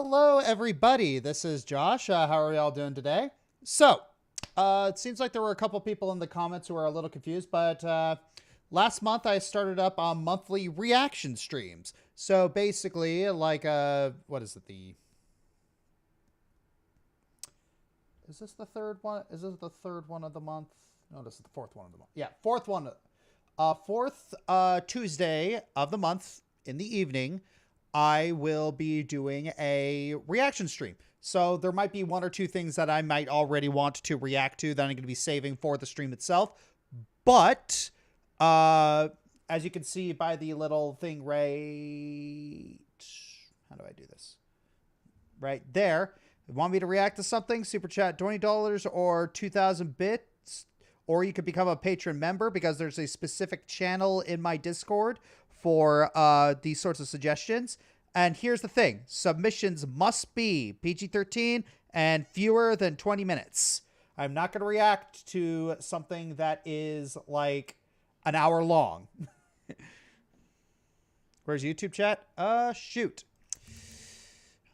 Hello, everybody. This is Josh. How are y'all doing today? So, it seems like there were a couple people in the comments who are a little confused, but last month I started up on monthly reaction streams. So basically, like, what is it? Is this the third one? Is this the third one of the month? No, this is the fourth one of the month. Yeah, fourth one. Fourth Tuesday of the month in the evening, I will be doing a reaction stream. So there might be one or two things that I might already want to react to that I'm going to be saving for the stream itself. But as you can see by the little thing right... How do I do this? Right there. If you want me to react to something, super chat $20 or 2,000 bits. Or you could become a patron member because there's a specific channel in my Discord for these sorts of suggestions. And here's the thing. Submissions must be PG-13 and fewer than 20 minutes. I'm not going to react to something that is like an hour long. Where's YouTube chat? Shoot.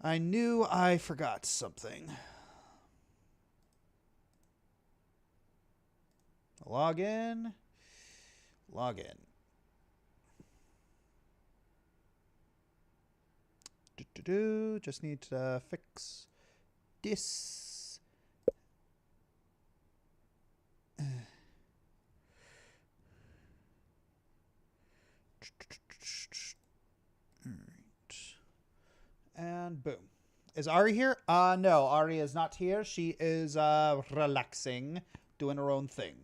I knew I forgot something. Log in. Log in. Just need to fix this. And boom. Is Ari here? No, Ari is not here. She is relaxing, doing her own thing.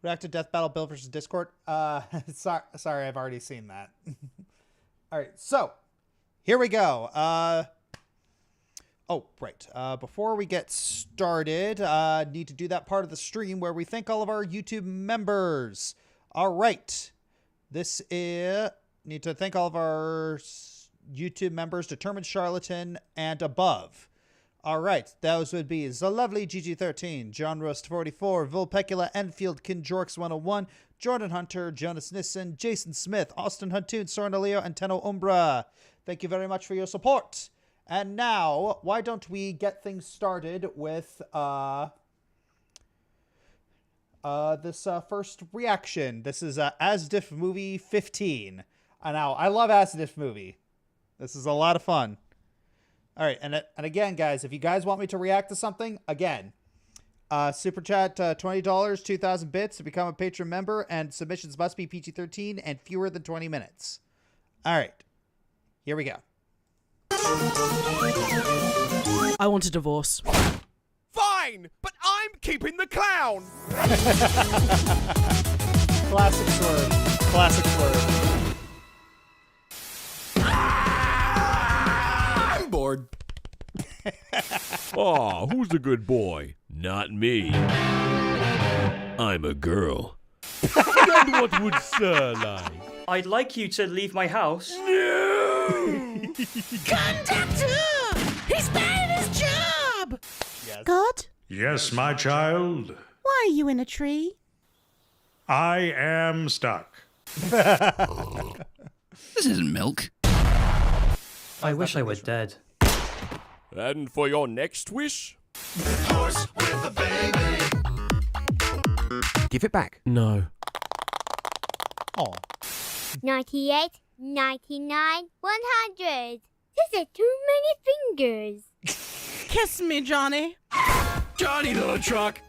React to Death Battle Bill versus Discord. Sorry, I've already seen that. All right, so here we go. Oh, right. Before we get started, need to do that part of the stream where we thank all of our YouTube members. All right. This is... Need to thank all of our YouTube members, Determined Charlatan and above. All right. Those would be The Lovely GG13, John Rust 44, Vulpecula Enfield, Kinjorks 101, Jordan Hunter, Jonas Nissen, Jason Smith, Austin Huntoon, Sornaleo, and Tenno Umbra. Thank you very much for your support. And now, why don't we get things started with this first reaction. This is Asiff movie 15. Now, I love Asiff movie. This is a lot of fun. All right, and again, guys, if you guys want me to react to something, again, super chat $20, 2,000 bits to become a patron member, and submissions must be PG-13 and fewer than 20 minutes. All right, here we go. I want a divorce. Fine, but I'm keeping the clown. Classic swerve. Classic swerve. I'm bored. Aw, who's the good boy? Not me. I'm a girl. And what would Sir like? I'd like you to leave my house. No! Conductor! He's bad at his job! Yes. God, Yes, my child. why are you in a tree? I am stuck. This isn't milk. I wish I were dead. And for your next wish? Horse with a baby. Give it back. No. Oh. 98, 99, 100. This is too many fingers. Kiss me, Johnny. Johnny the truck.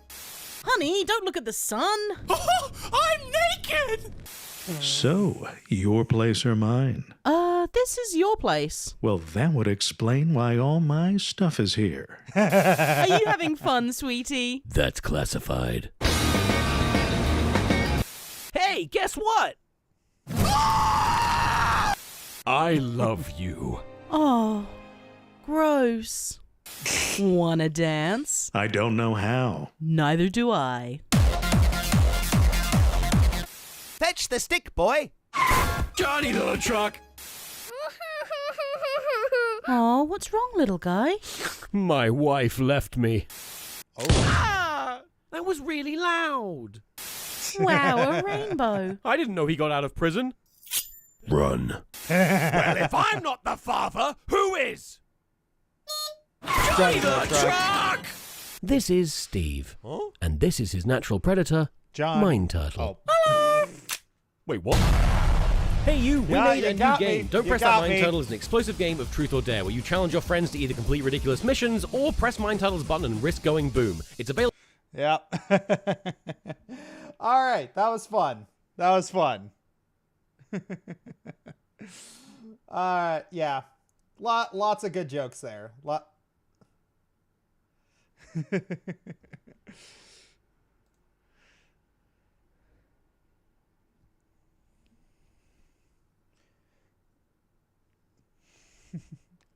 Honey, don't look at the sun. Oh, I'm naked. So, your place or mine? This is your place. Well, that would explain why all my stuff is here. Are you having fun, sweetie? That's classified. Hey, guess what? I love you. Oh, gross. Wanna dance? I don't know how. Neither do I. Fetch the stick, boy. Johnny the truck. Oh, what's wrong, little guy? My wife left me. Ah, that was really loud. Wow, a rainbow. I didn't know he got out of prison. Run. Well, if I'm not the father, who is? Johnny the Truck! This is Steve. Huh? And this is his natural predator, John. Mine Turtle. Wait, what? Hey you, we Yeah, made you a new got game. me. Don't You Press got That Mine me. Turtle is an explosive game of truth or dare where you challenge your friends to either complete ridiculous missions or press Mine Turtle's button and risk going boom. It's available. Yep. All right, that was fun. That was fun. Yeah. Lots of good jokes there.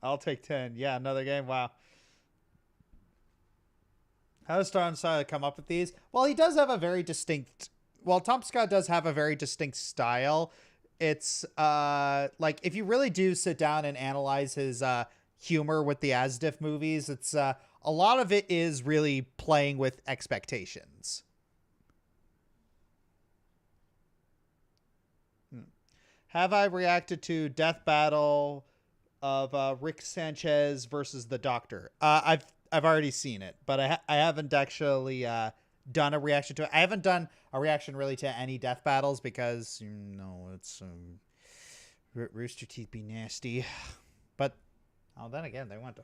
I'll take 10. Yeah, another game. Wow. How does Tom come up with these? Well, he does have a very distinct... Well, Tom Scott does have a very distinct style. It's, like, if you really do sit down and analyze his humor with the Asiff movies, it's, a lot of it is really playing with expectations. Have I reacted to Death Battle of Rick Sanchez versus the Doctor? I've already seen it, but I haven't actually done a reaction to it. I haven't done a reaction really to any death battles because, you know, it's Rooster Teeth be nasty. But then again, they went to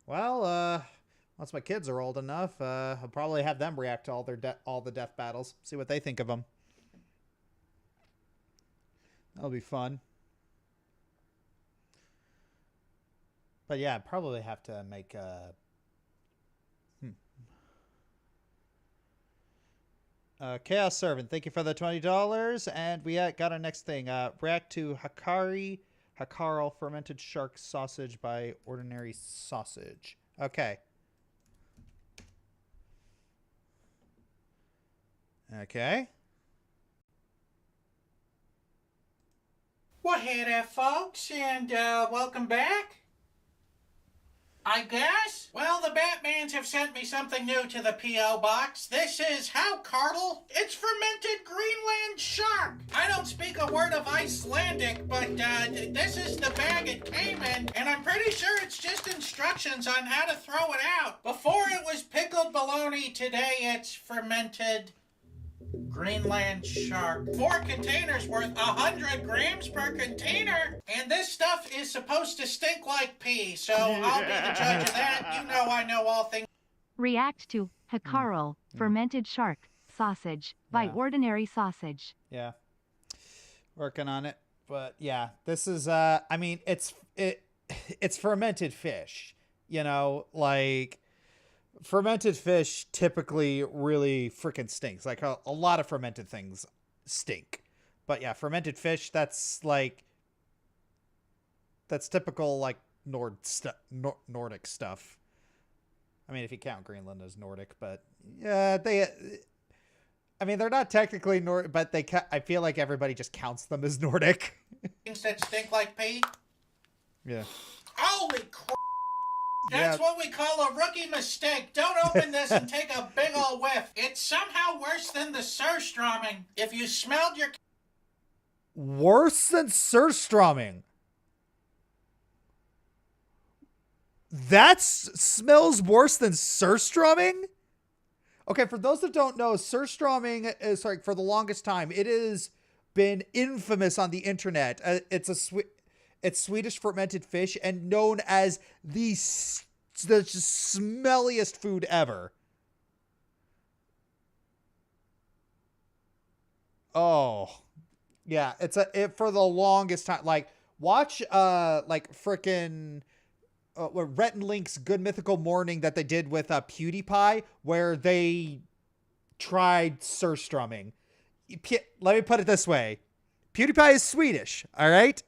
well, once my kids are old enough, I'll probably have them react to all the death battles, see what they think of them. That'll be fun. But yeah, I'd probably have to make Chaos Servant, thank you for the $20. And we got our next thing. React to Hakarl fermented shark sausage by Ordinary Sausage. Okay. Okay. Well, hey there, folks, and welcome back. I guess? Well, the Batmans have sent me something new to the P.O. box. This is Hakarl. It's fermented Greenland shark. I don't speak a word of Icelandic, but this is the bag it came in, and I'm pretty sure it's just instructions on how to throw it out. Before it was pickled bologna, today it's fermented Greenland shark. 4 containers worth 100 grams per container. And this stuff is supposed to stink like pee, so I'll be the judge of that. You know I know all things. React to Hakarl, fermented shark, sausage, by Ordinary Sausage. Yeah. Working on it. But yeah, this is, I mean, it's fermented fish, you know, like... Fermented fish typically really freaking stinks. Like a lot of fermented things stink. But yeah, fermented fish, that's typical like Nordic stuff. I mean, if you count Greenland as Nordic, but yeah, they're not technically Nordic, but I feel like everybody just counts them as Nordic. Things that stink like pee? Yeah. Holy crap! That's what we call a rookie mistake. Don't open this and take a big ol' whiff. It's somehow worse than the surströmming. If you smelled your... Worse than surströmming? That smells worse than surströmming? Okay, for those that don't know, surströmming is, like, for the longest time, it has been infamous on the internet. It's Swedish fermented fish and known as the smelliest food ever. Oh, yeah. It for the longest time. Like, watch, like frickin' Rhett and Link's Good Mythical Morning that they did with PewDiePie, where they tried surströmming. Let me put it this way: PewDiePie is Swedish, all right.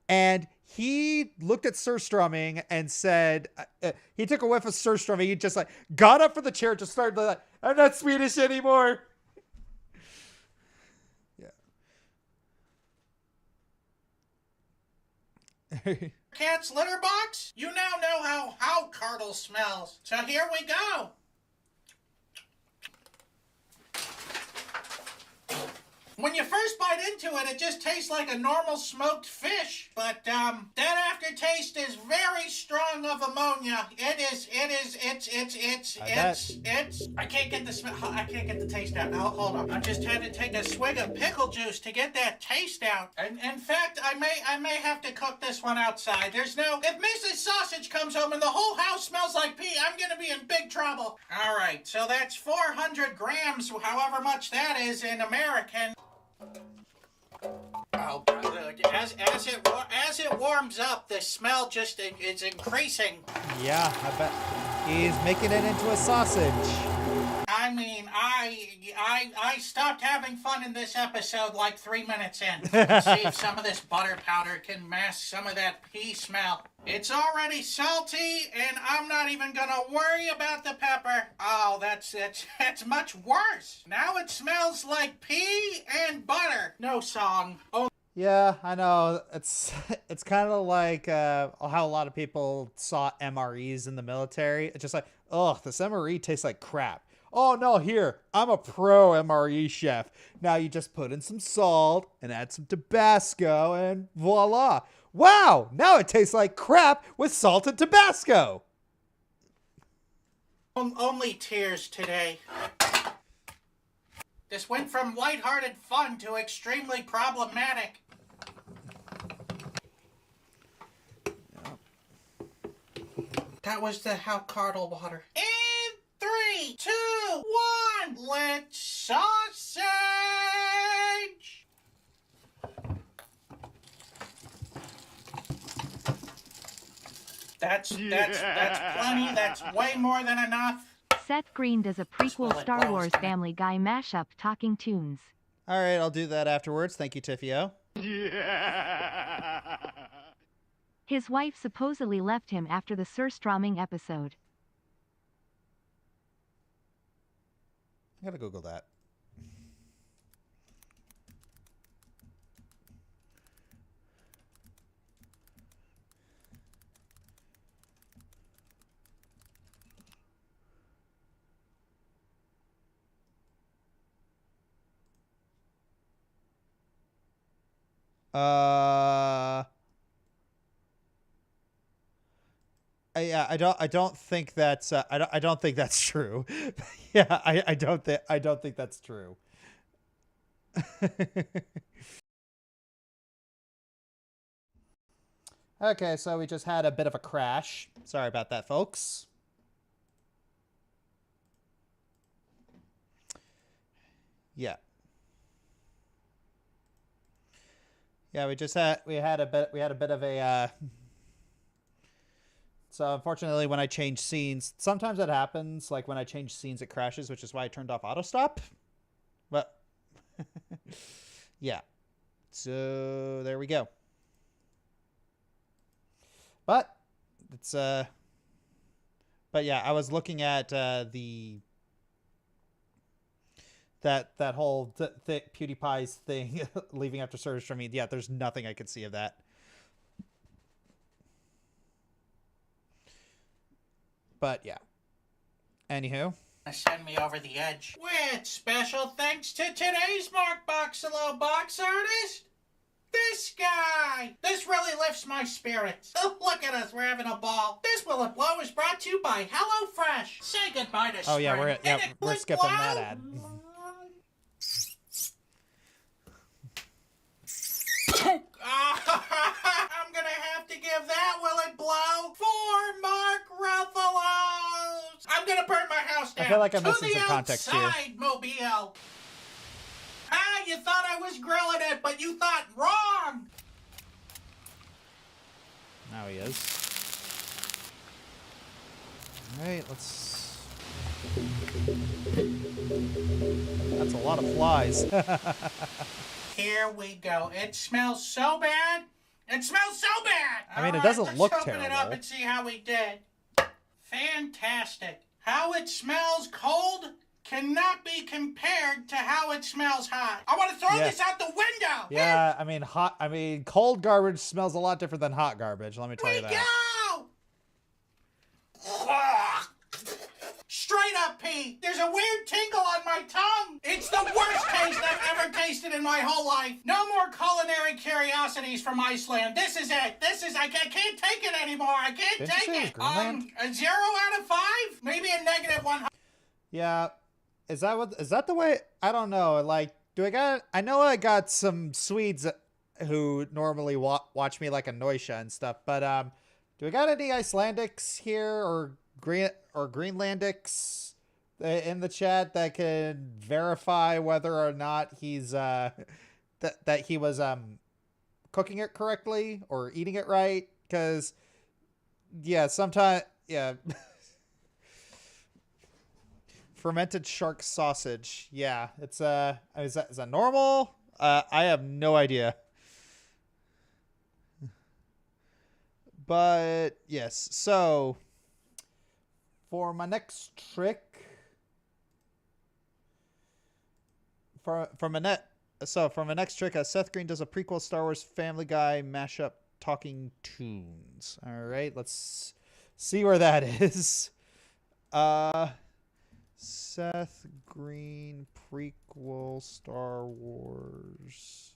And he looked at surströmming and said, he took a whiff of surströmming. He just like got up from the chair, just started like, I'm not Swedish anymore. Yeah. Cat's litter box? You now know how Hakarl smells. So here we go. When you first bite into it, it just tastes like a normal smoked fish. But then after aftertaste is very strong of ammonia. It's. I can't get the smell. I can't get the taste out. Now, hold on. I just had to take a swig of pickle juice to get that taste out. And in fact, I may have to cook this one outside. If Mrs. Sausage comes home and the whole house smells like pee, I'm gonna be in big trouble. All right, so that's 400 grams, however much that is in American. Oh, as it warms up, the smell just is increasing. Yeah, I bet he's making it into a sausage. I mean, I stopped having fun in this episode like 3 minutes in. Let's see if some of this butter powder can mask some of that pea smell. It's already salty, and I'm not even gonna worry about the pepper. Oh, that's much worse. Now it smells like pea and butter. No song. Oh. Yeah, I know. It's kind of like how a lot of people saw MREs in the military. It's just like, oh, this MRE tastes like crap. Oh no, here, I'm a pro MRE chef. Now you just put in some salt and add some Tabasco and voila. Wow, now it tastes like crap with salt and Tabasco. Only tears today. This went from lighthearted fun to extremely problematic. That was the Hakarl water. In 3, 2, 1, let's sausage! That's plenty. That's way more than enough. Seth Green does a prequel Star Wars Family Guy mashup talking tunes. All right, I'll do that afterwards. Thank you, Tiffio. His wife supposedly left him after the Surströmming episode. I gotta Google that. Yeah, I don't think that's I don't think that's true. Yeah, I don't think that's true. Okay, so we just had a bit of a crash. Sorry about that, folks. Yeah. Yeah, we had a bit of a so unfortunately when I change scenes, sometimes that happens, like when I change scenes it crashes, which is why I turned off auto stop. But yeah. So there we go. But it's but yeah, I was looking at that whole PewDiePie's thing leaving after service from me. Yeah, there's nothing I could see of that. But yeah. Anywho. Send me over the edge. With special thanks to today's Mark Boxalo box artist, this guy. This really lifts my spirits. Look at us, we're having a ball. This Will It Blow is brought to you by HelloFresh. Say goodbye to spring. Oh yeah, we're skipping that ad. I'm gonna have to give that Will It Blow 4 Mark Ruffalo's. I'm gonna burn my house down. I feel like I'm missing some context here. Mobile. Ah, you thought I was grilling it, but you thought wrong. Now he is. Alright, let's... That's a lot of flies. Here we go. It smells so bad. It smells so bad. I mean, it doesn't look terrible. Let's open it up and see how we did. Fantastic. How it smells cold cannot be compared to how it smells hot. I want to throw this out the window. Yeah, I mean, cold garbage smells a lot different than hot garbage. Let me tell you that. Go! Straight up P. There's a weird tingle on my tongue. It's the worst taste I've ever tasted in my whole life. No more culinary curiosities from Iceland. This is it. I can't take it anymore. I can't take it. A 0 out of 5? Maybe a -100. Yeah. Is that the way? I don't know. Like, I know I got some Swedes who normally watch me like a Noisha and stuff, but do we got any Icelandics here or Greenlandics in the chat that can verify whether or not he's that he was cooking it correctly or eating it right? Because yeah, sometimes fermented shark sausage. Yeah, it's is that normal? I have no idea. But yes, so for my next trick, for my next trick, Seth Green does a prequel Star Wars Family Guy mashup talking tunes. All right, let's see where that is. Seth Green prequel Star Wars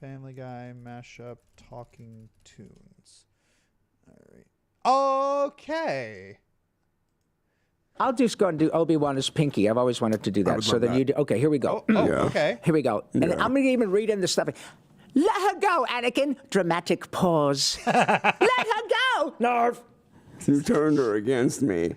Family Guy mashup talking tunes. All right. Okay. I'll just go and do Obi-Wan as Pinky. I've always wanted to do that. So then you do. Okay, here we go. Okay. Here we go. And I'm going to even read in the stuff. Let her go, Anakin. Dramatic pause. Let her go. Narv. You turned her against me.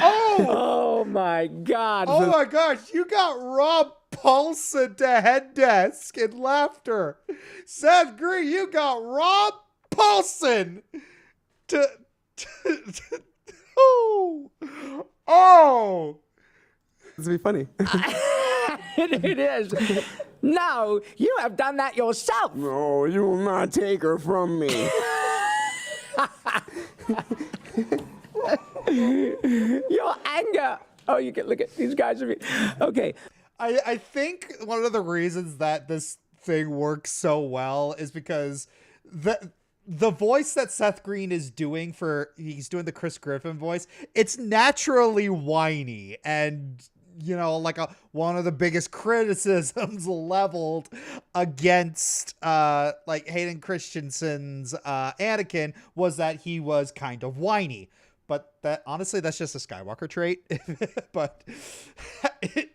Oh my God. Oh my gosh, you got Rob Paulson to head desk in laughter. Seth Green, you got Rob Paulson to oh. This will be funny. It is. No, you have done that yourself. No, you will not take her from me. Your anger. Oh, you can look at these guys. Okay. I think one of the reasons that this thing works so well is because the voice that Seth Green is doing he's doing the Chris Griffin voice, it's naturally whiny, and like one of the biggest criticisms leveled against like Hayden Christensen's Anakin was that he was kind of whiny. But honestly, that's just a Skywalker trait. But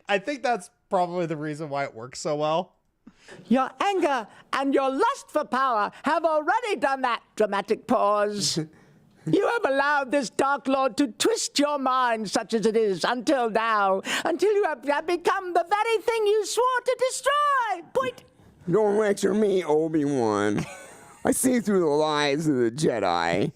I think that's probably the reason why it works so well. Your anger and your lust for power have already done that. Dramatic pause. You have allowed this Dark Lord to twist your mind, such as it is, until now, until you have become the very thing you swore to destroy. Point. Don't lecture me, Obi-Wan. I see through the lies of the Jedi.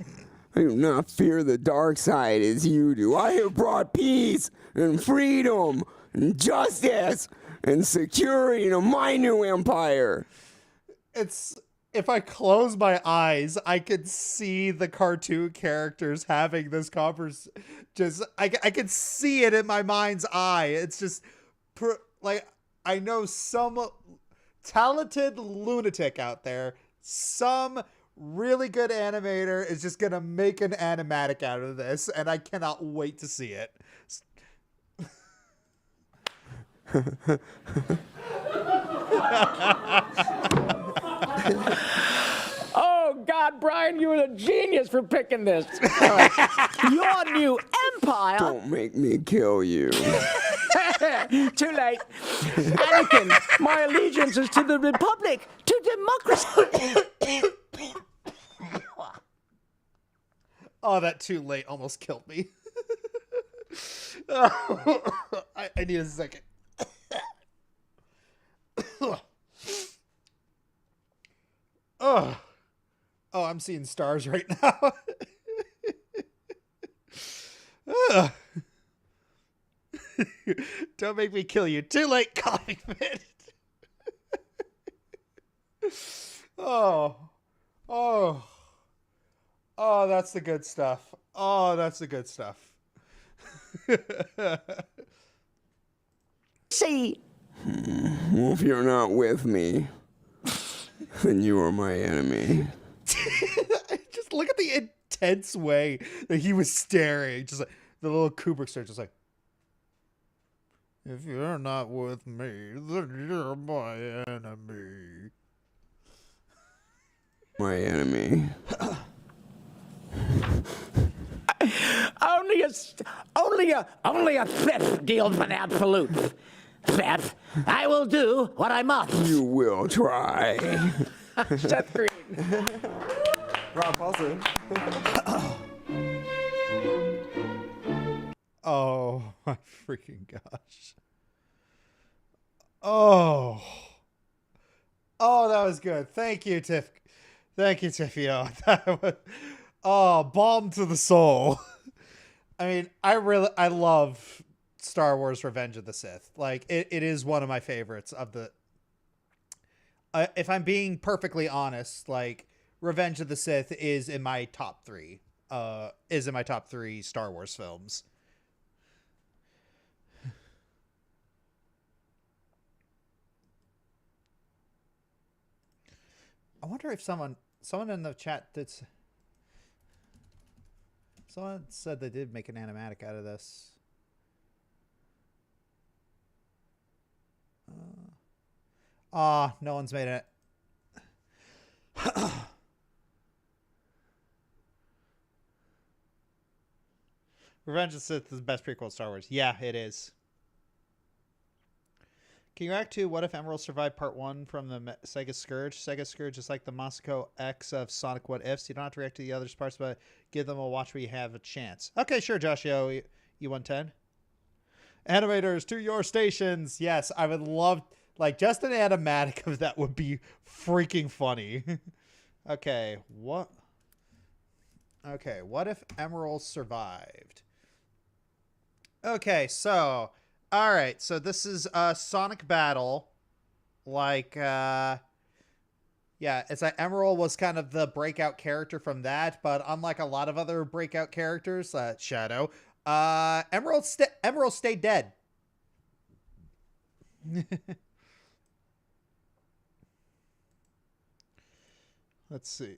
I do not fear the dark side as you do. I have brought peace and freedom and justice and security to my new empire. If I close my eyes, I could see the cartoon characters having this conversation. I could see it in my mind's eye. It's just like I know some talented lunatic out there, some really good animator is just gonna make an animatic out of this, and I cannot wait to see it. Oh God, Brian, you were a genius for picking this. Your new empire. Don't make me kill you. Too late. Anakin, my allegiance is to the Republic, to democracy. Oh, that too late almost killed me. I need a second. Oh, I'm seeing stars right now. Don't make me kill you. Too late, comic fit. Oh, that's the good stuff. Oh, that's the good stuff. See. Well, if you're not with me, then you are my enemy. Just look at the intense way that he was staring. Just like the little Kubrick stare, just like, if you're not with me, then you're my enemy. My enemy. Only a theft deals with absolute. Theft. I will do what I must. You will try. Seth Green. Rob Paulson. Oh my freaking gosh. Oh, that was good. Thank you, Tiff. Thank you, Tiffy. Oh, that was, balm to the soul. I mean, I love Star Wars Revenge of the Sith. Like, it is one of my favorites of the, if I'm being perfectly honest, like, Revenge of the Sith is in my top 3 Star Wars films. I wonder if someone in the chat someone said they did make an animatic out of this. No one's made it. Revenge of the Sith is the best prequel to Star Wars. Yeah, it is. Can you react to what if Emerald survived part 1 from the Sega Scourge? Sega Scourge is like the Masako X of Sonic What Ifs. You don't have to react to the other parts, but give them a watch where you have a chance. Okay, sure, Joshio. E110. Animators, to your stations. Yes, I would love, like, just an animatic of that would be freaking funny. Okay, what if Emerald survived? Okay, so... all right, so this is Sonic Battle. Like, yeah, it's like Emerald was kind of the breakout character from that, but unlike a lot of other breakout characters, Shadow, Emerald stayed dead. Let's see.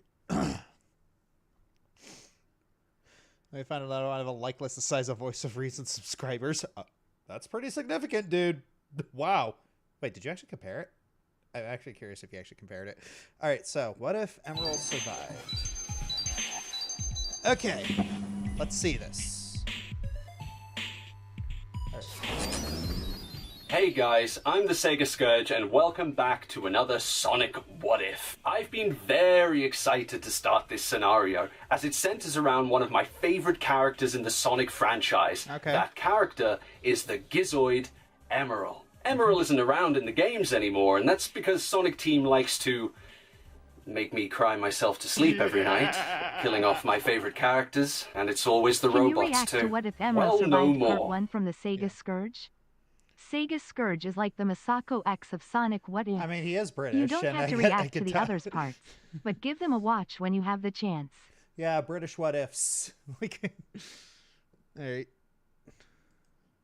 I found out I have a like list the size of Voice of Reason subscribers. That's pretty significant, dude. Wow. Wait, did you actually compare it? I'm actually curious if you actually compared it. All right, so what if Emerald survived? Okay, let's see this. All right. Hey guys, I'm the Sega Scourge and welcome back to another Sonic What If. I've been very excited to start this scenario as it centers around one of my favorite characters in the Sonic franchise. Okay. That character is the Gizoid Emerald. Emerald isn't around in the games anymore, and that's because Sonic Team likes to make me cry myself to sleep every night, killing off my favorite characters, and it's always the robots Can you react too. to what if Emerald Well, no survived part more. 1 from the Sega Scourge? Sega Scourge is like the Masako X of Sonic What If. I mean, he is British. You don't and have to I react to can the tell. others' parts, but give them a watch when you have the chance. Yeah, British what ifs. Like, all right.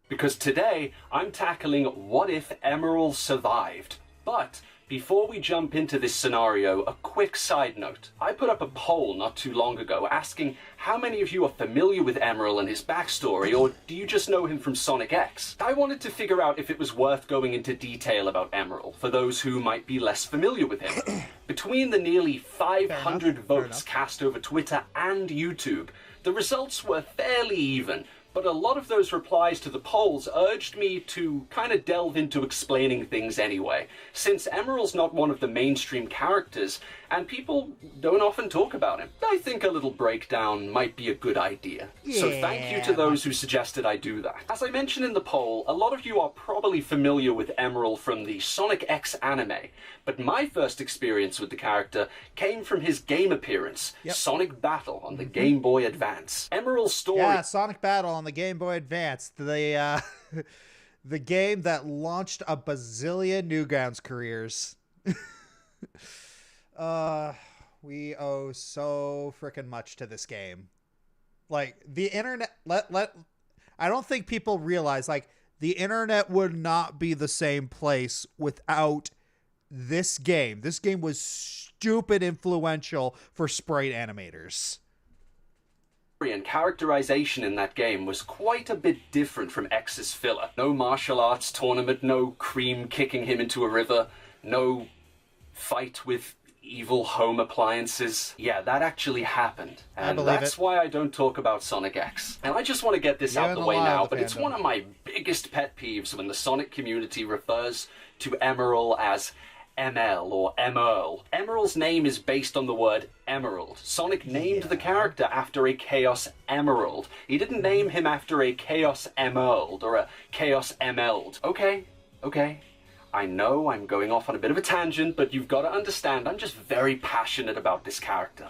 Because today, I'm tackling what if Emerald survived. But before we jump into this scenario, a quick side note. I put up a poll not too long ago asking how many of you are familiar with Emerald and his backstory, or do you just know him from Sonic X? I wanted to figure out if it was worth going into detail about Emerald for those who might be less familiar with him. Between the nearly 500 votes cast over Twitter and YouTube, the results were fairly even. But a lot of those replies to the polls urged me to kind of delve into explaining things anyway, since Emerald's not one of the mainstream characters, and people don't often talk about him. I think a little breakdown might be a good idea. So thank you to those who suggested I do that. As I mentioned in the poll, a lot of you are probably familiar with Emerald from the Sonic X anime, but my first experience with the character came from his game appearance, Sonic Battle on the Game Boy Advance. Emerald's story... Yeah, Sonic Battle on the Game Boy Advance. The game that launched a bazillion Newgrounds careers. We owe so freaking much to this game. Like, the internet... I don't think people realize, like, the internet would not be the same place without this game. This game was stupid influential for sprite animators. And characterization in that game was quite a bit different from X's filler. No martial arts tournament, no cream kicking him into a river, no fight with evil home appliances. Yeah, that actually happened. And that's why I don't talk about Sonic X. And I just want to get this out the way now, but it's one of my biggest pet peeves when the Sonic community refers to Emerald as ML or Emerald. Emerald's name is based on the word emerald. Sonic named the character after a Chaos Emerald. He didn't name him after a Chaos Emerald or a Chaos Emerald. Okay. I know I'm going off on a bit of a tangent, but you've got to understand I'm just very passionate about this character.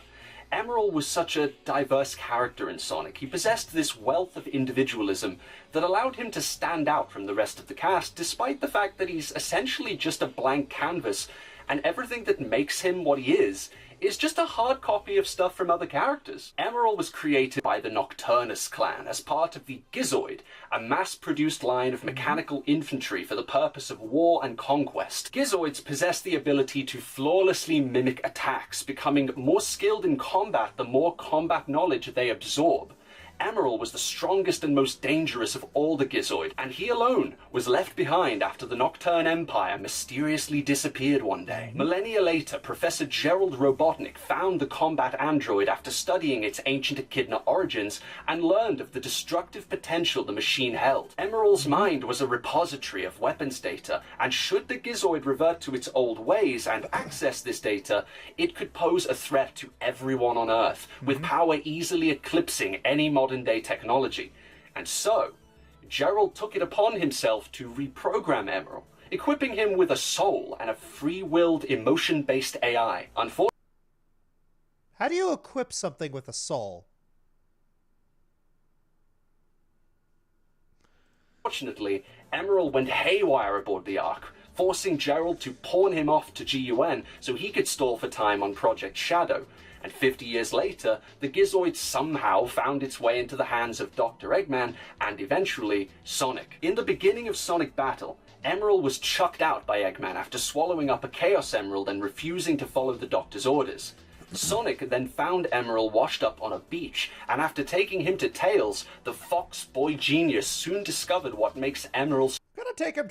Emerald was such a diverse character in Sonic. He possessed this wealth of individualism that allowed him to stand out from the rest of the cast, despite the fact that he's essentially just a blank canvas, and everything that makes him what he is just a hard copy of stuff from other characters. Emerald was created by the Nocturnus clan as part of the Gizoid, a mass-produced line of mechanical infantry for the purpose of war and conquest. Gizoids possess the ability to flawlessly mimic attacks, becoming more skilled in combat the more combat knowledge they absorb. Emerald was the strongest and most dangerous of all the Gizoid, and he alone was left behind after the Nocturne Empire mysteriously disappeared one day. Millennia later, Professor Gerald Robotnik found the combat android after studying its ancient echidna origins and learned of the destructive potential the machine held. Emerald's mind was a repository of weapons data, and should the Gizoid revert to its old ways and access this data, it could pose a threat to everyone on Earth, with power easily eclipsing any modern-day technology. And so, Gerald took it upon himself to reprogram Emerald, equipping him with a soul and a free-willed, emotion-based AI. How do you equip something with a soul? Unfortunately, Emerald went haywire aboard the Ark, forcing Gerald to pawn him off to GUN so he could stall for time on Project Shadow. And 50 years later, the Gizoid somehow found its way into the hands of Dr. Eggman and eventually Sonic. In the beginning of Sonic Battle, Emerald was chucked out by Eggman after swallowing up a Chaos Emerald and refusing to follow the Doctor's orders. Sonic then found Emerald washed up on a beach, and after taking him to Tails, the Fox Boy genius soon discovered what makes Emerald Gotta take him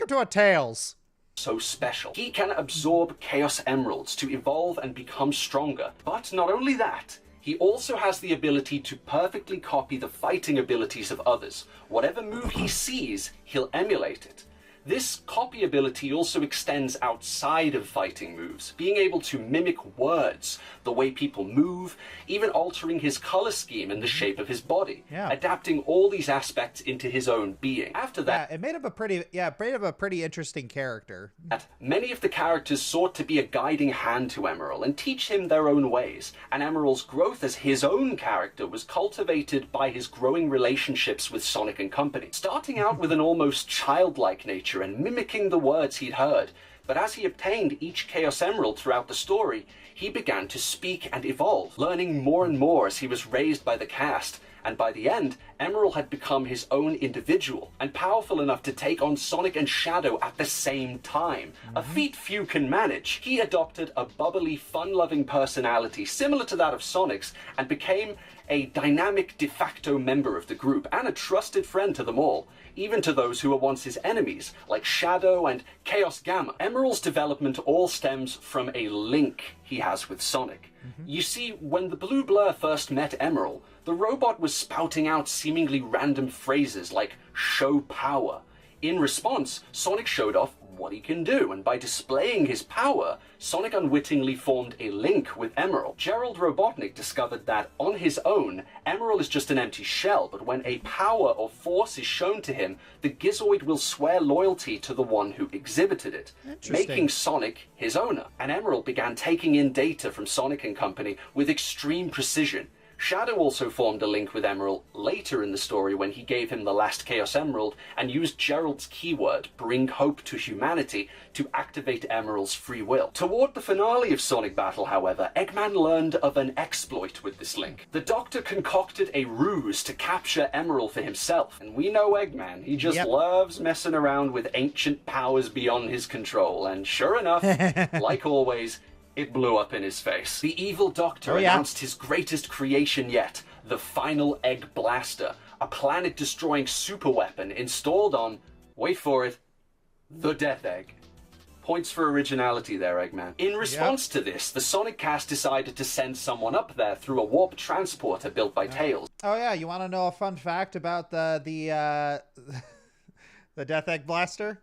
to a Tails. So special. He can absorb Chaos Emeralds to evolve and become stronger. But not only that, he also has the ability to perfectly copy the fighting abilities of others. Whatever move he sees, he'll emulate it. This copy ability also extends outside of fighting moves, being able to mimic words, the way people move, even altering his color scheme and the shape of his body, adapting all these aspects into his own being. After that, it made him a pretty interesting character. Many of the characters sought to be a guiding hand to Emerald and teach him their own ways, and Emerald's growth as his own character was cultivated by his growing relationships with Sonic and company. Starting out with an almost childlike nature and mimicking the words he'd heard, but as he obtained each Chaos Emerald throughout the story, he began to speak and evolve, learning more and more as he was raised by the cast, and by the end, Emerald had become his own individual, and powerful enough to take on Sonic and Shadow at the same time, a feat few can manage. He adopted a bubbly, fun-loving personality similar to that of Sonic's, and became a dynamic de facto member of the group, and a trusted friend to them all, even to those who were once his enemies, like Shadow and Chaos Gamma. Emerald's development all stems from a link he has with Sonic. You see, when the Blue Blur first met Emerald, the robot was spouting out seemingly random phrases like, "show power." In response, Sonic showed off what he can do, and by displaying his power, Sonic unwittingly formed a link with Emerald. Gerald Robotnik discovered that, on his own, Emerald is just an empty shell, but when a power or force is shown to him, the Gizoid will swear loyalty to the one who exhibited it, making Sonic his owner. And Emerald began taking in data from Sonic and company with extreme precision, Shadow also formed a link with Emerald later in the story when he gave him the last Chaos Emerald and used Gerald's keyword, Bring Hope to Humanity, to activate Emerald's free will. Toward the finale of Sonic Battle, however, Eggman learned of an exploit with this link. The Doctor concocted a ruse to capture Emerald for himself, and we know Eggman. He just loves messing around with ancient powers beyond his control, and sure enough, like always, it blew up in his face. The evil Doctor announced his greatest creation yet, the Final Egg Blaster, a planet-destroying superweapon installed on, wait for it, the Death Egg. Points for originality there, Eggman. In response to this, the Sonic cast decided to send someone up there through a warp transporter built by Tails. Oh yeah, you want to know a fun fact about the Death Egg Blaster?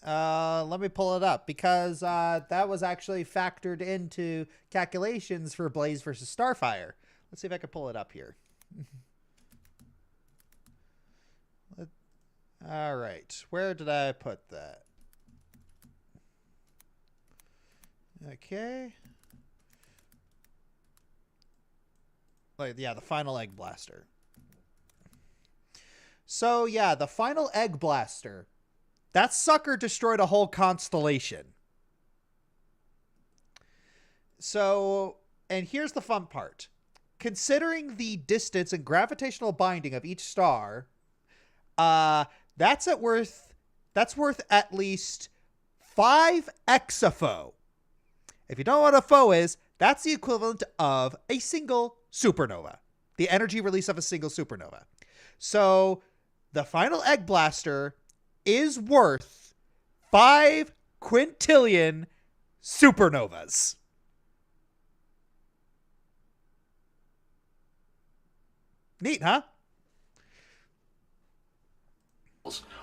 Let me pull it up, because that was actually factored into calculations for Blaze versus Starfire. Let's see if I can pull it up here. All right, where did I put that? Okay. Yeah, the Final Egg Blaster. So yeah, the Final Egg Blaster. That sucker destroyed a whole constellation. So, and here's the fun part. Considering the distance and gravitational binding of each star, that's worth at least 5 exafo. If you don't know what a foe is, that's the equivalent of a single supernova. The energy release of a single supernova. So, the Final Egg Blaster is worth 5 quintillion supernovas. Neat, huh?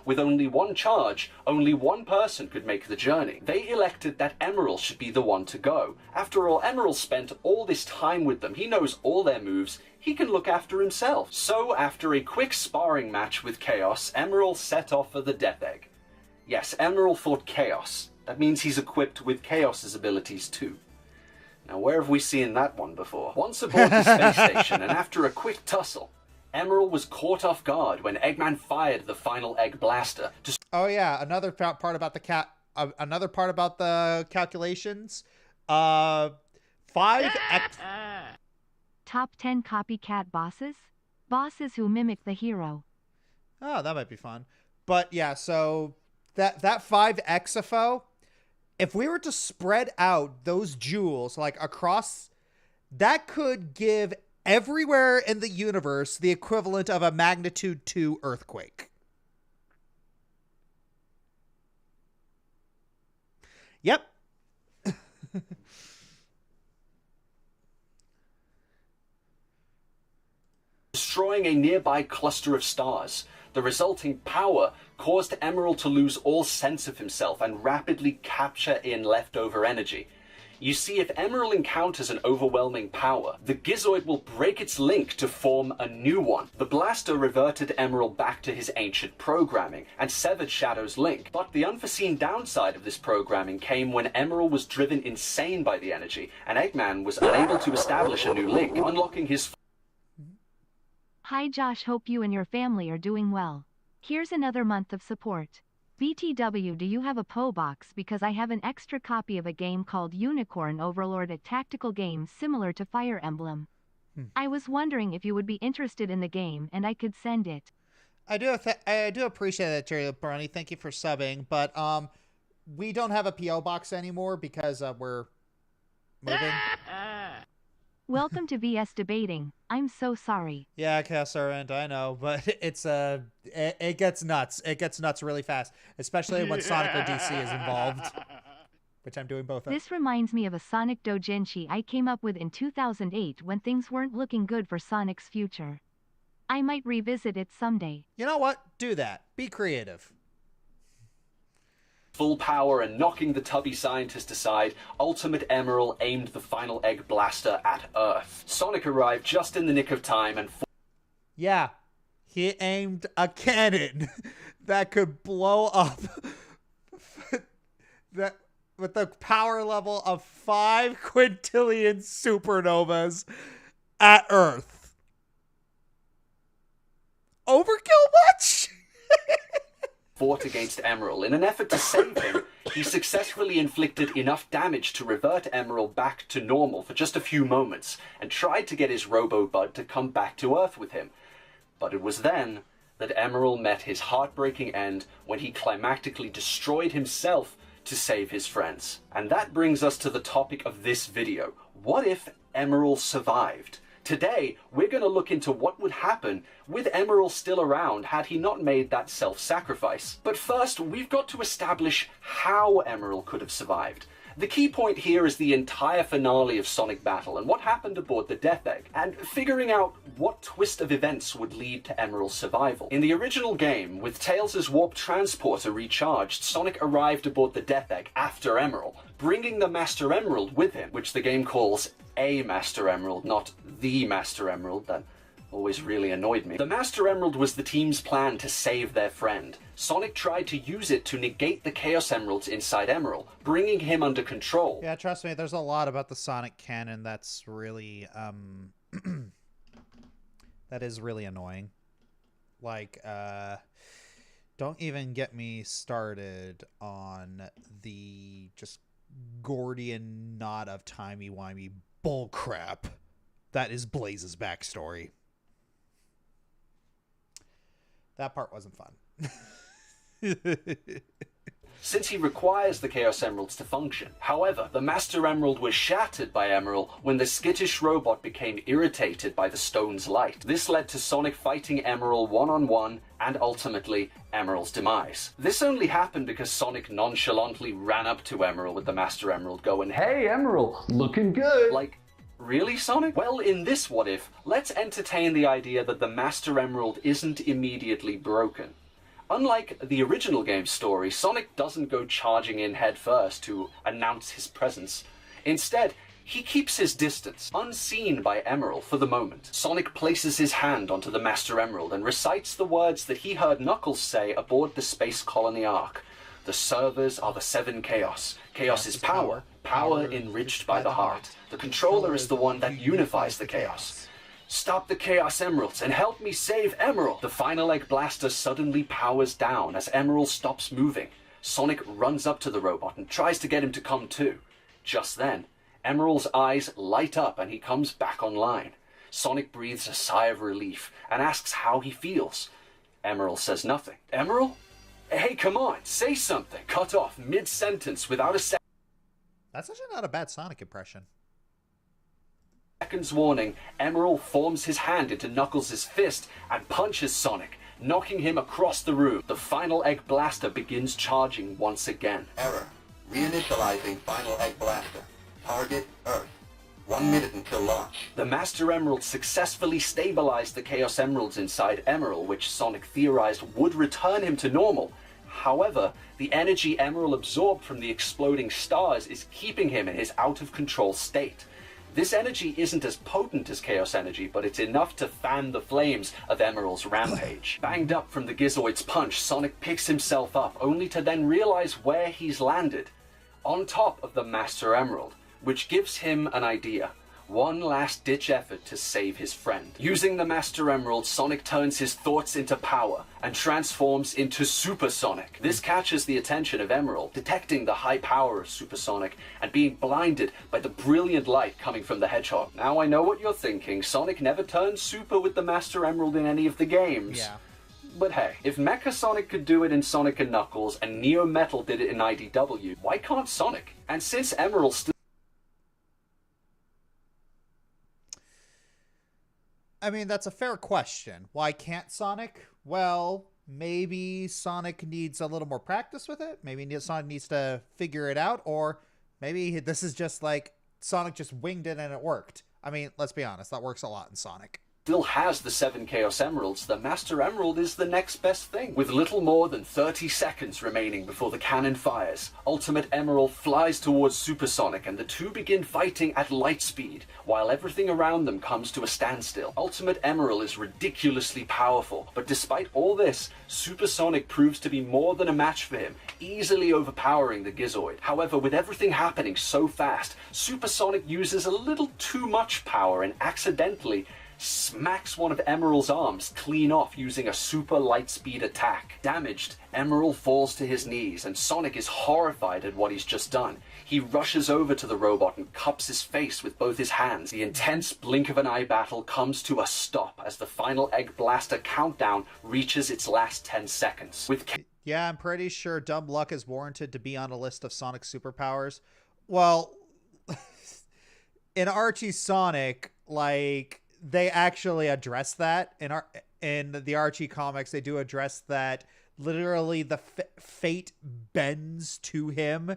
With only one charge, only one person could make the journey. They elected that Emerald should be the one to go. After all, Emerald spent all this time with them. He knows all their moves. He can look after himself. So, after a quick sparring match with Chaos, Emerald set off for the Death Egg. Yes, Emerald fought Chaos. That means he's equipped with Chaos's abilities too. Now, where have we seen that one before? Once aboard the space station, and after a quick tussle, Emerald was caught off guard when Eggman fired the Final Egg Blaster. Oh yeah, another part about the another part about the calculations. 5 x. Top 10 copycat bosses? Bosses who mimic the hero. Oh, that might be fun. But yeah, so that 5 exafo, if we were to spread out those jewels like across, that could give everywhere in the universe the equivalent of a magnitude 2 earthquake. Yep. Destroying a nearby cluster of stars. The resulting power caused Emerald to lose all sense of himself and rapidly capture in leftover energy. You see, if Emerald encounters an overwhelming power, the Gizoid will break its link to form a new one. The blaster reverted Emerald back to his ancient programming and severed Shadow's link. But the unforeseen downside of this programming came when Emerald was driven insane by the energy, and Eggman was unable to establish a new link, unlocking his... Hi Josh, hope you and your family are doing well. Here's another month of support. BTW, do you have a PO box, because I have an extra copy of a game called Unicorn Overlord, a tactical game similar to Fire Emblem. I was wondering if you would be interested in the game and I could send it. I do appreciate that, Jerry Brownie. Thank you for subbing, but we don't have a PO box anymore because we're moving. Welcome to VS Debating. I'm so sorry. Yeah, Cassarant, I know, but it's it gets nuts. It gets nuts really fast, especially when Sonic or DC is involved, which I'm doing both of. This reminds me of a Sonic doujinshi I came up with in 2008 when things weren't looking good for Sonic's future. I might revisit it someday. You know what? Do that. Be creative. Full power and knocking the tubby scientist aside, Ultimate Emerald aimed the Final Egg Blaster at Earth. Sonic arrived just in the nick of time and... Yeah, he aimed a cannon that could blow up that with the power level of 5 quintillion supernovas. at Earth. Overkill much? Fought against Emerald. In an effort to save him, he successfully inflicted enough damage to revert Emerald back to normal for just a few moments, and tried to get his Robo-Bud to come back to Earth with him. But it was then that Emerald met his heartbreaking end when he climactically destroyed himself to save his friends. And that brings us to the topic of this video. What if Emerald survived? Today, we're going to look into what would happen with Emerald still around had he not made that self-sacrifice. But first, we've got to establish how Emerald could have survived. The key point here is the entire finale of Sonic Battle and what happened aboard the Death Egg, and figuring out what twist of events would lead to Emerald's survival. In the original game, with Tails' warp transporter recharged, Sonic arrived aboard the Death Egg after Emerald, bringing the Master Emerald with him, which the game calls a Master Emerald, not the Master Emerald. That always really annoyed me. The Master Emerald was the team's plan to save their friend. Sonic tried to use it to negate the Chaos Emeralds inside Emerald, bringing him under control. Yeah, trust me, there's a lot about the Sonic canon that's really, that is really annoying. Like, don't even get me started on the just Gordian knot of timey-wimey bullcrap that is Blaze's backstory. That part wasn't fun. Since he requires the Chaos Emeralds to function. However, the Master Emerald was shattered by Emerald when the skittish robot became irritated by the stone's light. This led to Sonic fighting Emerald one-on-one and ultimately Emerald's demise. This only happened because Sonic nonchalantly ran up to Emerald with the Master Emerald going, "Hey Emerald, looking good." Like, really, Sonic? Well, in this what if, let's entertain the idea that the Master Emerald isn't immediately broken. Unlike the original game's story, Sonic doesn't go charging in headfirst to announce his presence. Instead, he keeps his distance, unseen by Emerald for the moment. Sonic places his hand onto the Master Emerald and recites the words that he heard Knuckles say aboard the Space Colony Ark. The servers are the seven Chaos. Chaos is power, power enriched by the heart. The controller is the one that unifies the Chaos. Stop the Chaos Emeralds and help me save Emerald. The final egg blaster suddenly powers down as Emerald stops moving. Sonic runs up to the robot and tries to get him to come too. Just then, Emerald's eyes light up and he comes back online. Sonic breathes a sigh of relief and asks how he feels. Emerald says nothing. Emerald? Hey, come on, say something. Cut off mid-sentence without a second. That's actually not a bad Sonic impression. Second's warning, Emerald forms his hand into Knuckles' fist and punches Sonic, knocking him across the room. The final egg blaster begins charging once again. Error. Reinitializing final egg blaster. Target Earth. 1 minute until launch. The Master Emerald successfully stabilized the Chaos Emeralds inside Emerald, which Sonic theorized would return him to normal. However, the energy Emerald absorbed from the exploding stars is keeping him in his out-of-control state. This energy isn't as potent as Chaos Energy, but it's enough to fan the flames of Emerald's rampage. Banged up from the Gizoid's punch, Sonic picks himself up, only to then realize where he's landed. On top of the Master Emerald, which gives him an idea. One last-ditch effort to save his friend. Using the Master Emerald, Sonic turns his thoughts into power and transforms into Super Sonic. This catches the attention of Emerald, detecting the high power of Super Sonic and being blinded by the brilliant light coming from the Hedgehog. Now I know what you're thinking. Sonic never turned super with the Master Emerald in any of the games. Yeah. But hey, if Mecha Sonic could do it in Sonic & Knuckles and Neo Metal did it in IDW, why can't Sonic? And since Emerald still... I mean, that's a fair question. Why can't Sonic? Well, maybe Sonic needs a little more practice with it. Maybe Sonic needs to figure it out. Or maybe this is just like Sonic just winged it and it worked. I mean, let's be honest. That works a lot in Sonic. still has the 7 Chaos Emeralds, the Master Emerald is the next best thing. With little more than 30 seconds remaining before the cannon fires, Ultimate Emerald flies towards Supersonic and the two begin fighting at light speed, while everything around them comes to a standstill. Ultimate Emerald is ridiculously powerful, but despite all this, Supersonic proves to be more than a match for him, easily overpowering the Gizoid. However, with everything happening so fast, Supersonic uses a little too much power and accidentally smacks one of Emerald's arms clean off using a super light speed attack. Damaged, Emerald falls to his knees and Sonic is horrified at what he's just done. He rushes over to the robot and cups his face with both his hands. The intense blink of an eye battle comes to a stop as the final Egg Blaster countdown reaches its last 10 seconds. Yeah, I'm pretty sure dumb luck is warranted to be on a list of Sonic superpowers. Well, in Archie Sonic, like, they actually address that in the Archie comics. They do address that literally the fate bends to him,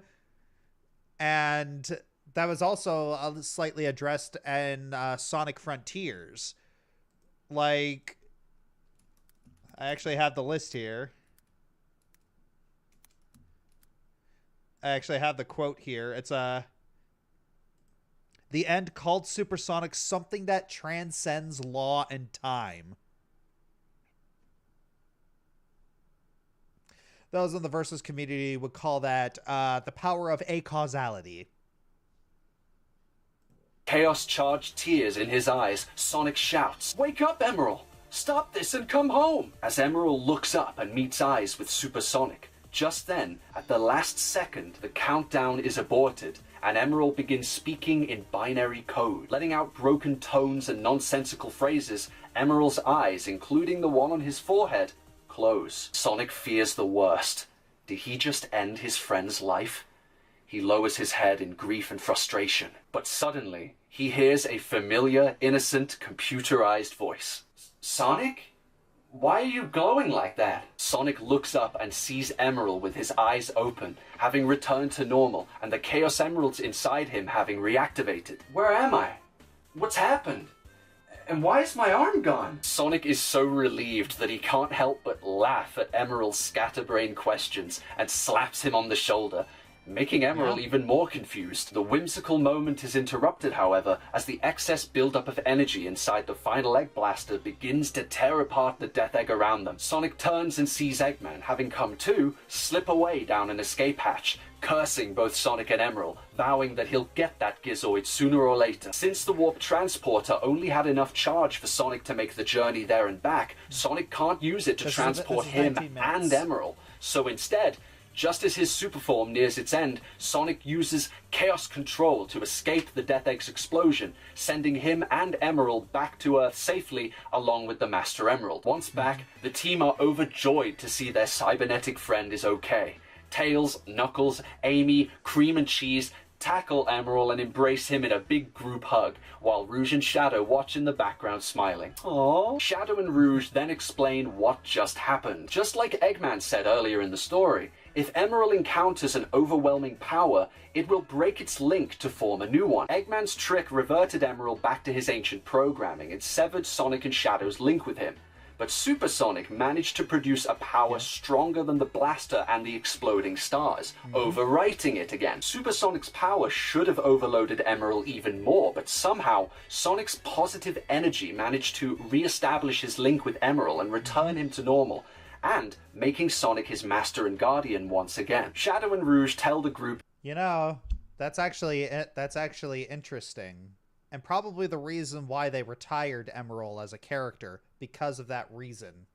and that was also slightly addressed in Sonic Frontiers. Like, I actually have the list here. I actually have the quote here. It's the end called Supersonic something that transcends law and time. Those in the Versus community would call that the power of acausality. Chaos-charged tears in his eyes, Sonic shouts, "Wake up, Emerald! Stop this and come home!" As Emerald looks up and meets eyes with Supersonic. Just then, at the last second, the countdown is aborted, and Emerald begins speaking in binary code. Letting out broken tones and nonsensical phrases, Emerald's eyes, including the one on his forehead, close. Sonic fears the worst. Did he just end his friend's life? He lowers his head in grief and frustration. But suddenly, he hears a familiar, innocent, computerized voice. "Sonic? Why are you glowing like that?" Sonic looks up and sees Emerald with his eyes open, having returned to normal, and the Chaos Emeralds inside him having reactivated. "Where am I? What's happened? And why is my arm gone?" Sonic is so relieved that he can't help but laugh at Emerald's scatterbrain questions and slaps him on the shoulder, making Emerald even more confused. The whimsical moment is interrupted, however, as the excess buildup of energy inside the final Egg Blaster begins to tear apart the Death Egg around them. Sonic turns and sees Eggman, having come to, slip away down an escape hatch, cursing both Sonic and Emerald, vowing that he'll get that Gizoid sooner or later. Since the Warp Transporter only had enough charge for Sonic to make the journey there and back, Sonic can't use it to transport him and Emerald. So instead, just as his super form nears its end, Sonic uses Chaos Control to escape the Death Egg's explosion, sending him and Emerald back to Earth safely along with the Master Emerald. Once back, the team are overjoyed to see their cybernetic friend is okay. Tails, Knuckles, Amy, Cream and Cheese tackle Emerald and embrace him in a big group hug, while Rouge and Shadow watch in the background smiling. Aww. Shadow and Rouge then explain what just happened. Just like Eggman said earlier in the story, if Emerald encounters an overwhelming power, it will break its link to form a new one. Eggman's trick reverted Emerald back to his ancient programming and severed Sonic and Shadow's link with him. But Supersonic managed to produce a power stronger than the blaster and the exploding stars, overwriting it again. Supersonic's power should have overloaded Emerald even more, but somehow Sonic's positive energy managed to re-establish his link with Emerald and return him to normal, and making Sonic his master and guardian once again. Shadow and Rouge tell the group, "You know, that's actually interesting. And probably the reason why they retired Emerald as a character, because of that reason.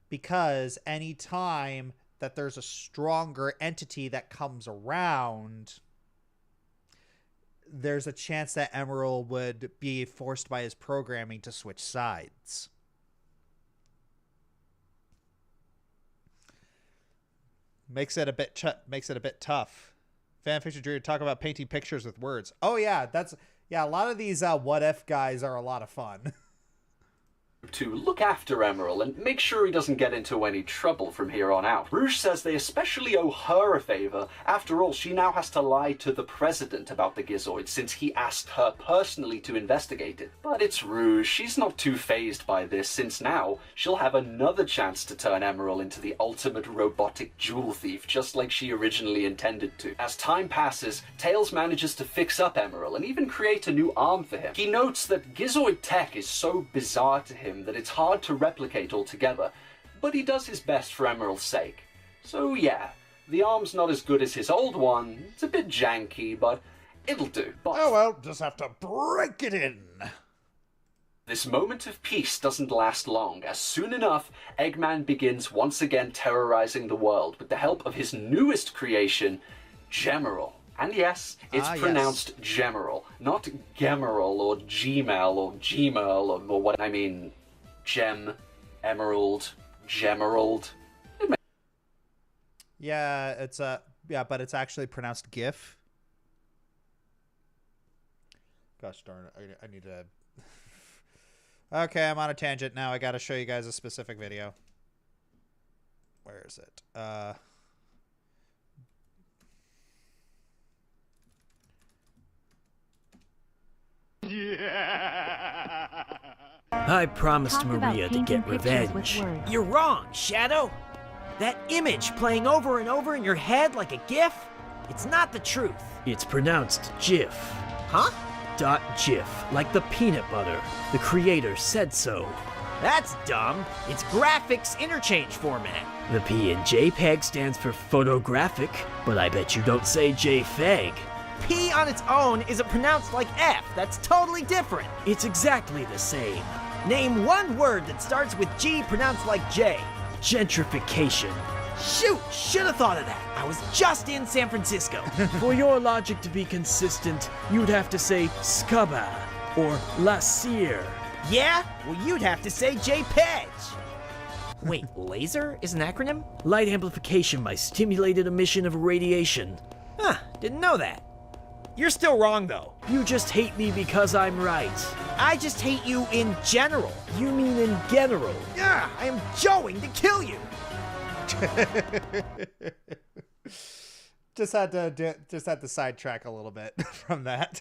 Because any time that there's a stronger entity that comes around, there's a chance that Emerald would be forced by his programming to switch sides." Makes it a bit tough. Fanfiction Drew, talk about painting pictures with words. Oh yeah, a lot of these what if guys are a lot of fun. to look after Emerald and make sure he doesn't get into any trouble from here on out. Rouge says they especially owe her a favor. After all, she now has to lie to the president about the Gizoid since he asked her personally to investigate it. But it's Rouge. She's not too fazed by this since now she'll have another chance to turn Emerald into the ultimate robotic jewel thief just like she originally intended to. As time passes, Tails manages to fix up Emerald and even create a new arm for him. He notes that Gizoid tech is so bizarre to him that it's hard to replicate altogether, but he does his best for Emerald's sake. So yeah, the arm's not as good as his old one, it's a bit janky, but it'll do. But oh well, just have to break it in. This moment of peace doesn't last long, as soon enough, Eggman begins once again terrorizing the world with the help of his newest creation, Gemerald. And yes, it's pronounced Gemerald, not Gemerald or Gmail or Gmail or what I mean, Gem, Emerald, Gemerald. Yeah, it's but it's actually pronounced GIF. Gosh darn it, I need to... Okay, I'm on a tangent now. I gotta show you guys a specific video. Where is it? I promised Maria to get revenge. You're wrong, Shadow. That image playing over and over in your head like a GIF, it's not the truth. It's pronounced GIF. Huh? .gif, like the peanut butter. The creator said so. That's dumb. It's graphics interchange format. The P in JPEG stands for photographic, but I bet you don't say JFEG. P on its own isn't pronounced like F. That's totally different. It's exactly the same. Name one word that starts with G pronounced like J. Gentrification. Shoot! Should have thought of that. I was just in San Francisco. For your logic to be consistent, you'd have to say Scubba or La Cire. Yeah? Well, you'd have to say JPEG. Wait, laser is an acronym? Light amplification by stimulated emission of radiation. Huh, didn't know that. You're still wrong, though. You just hate me because I'm right. I just hate you in general. You mean in general? Yeah, I am going to kill you. just had to sidetrack a little bit from that.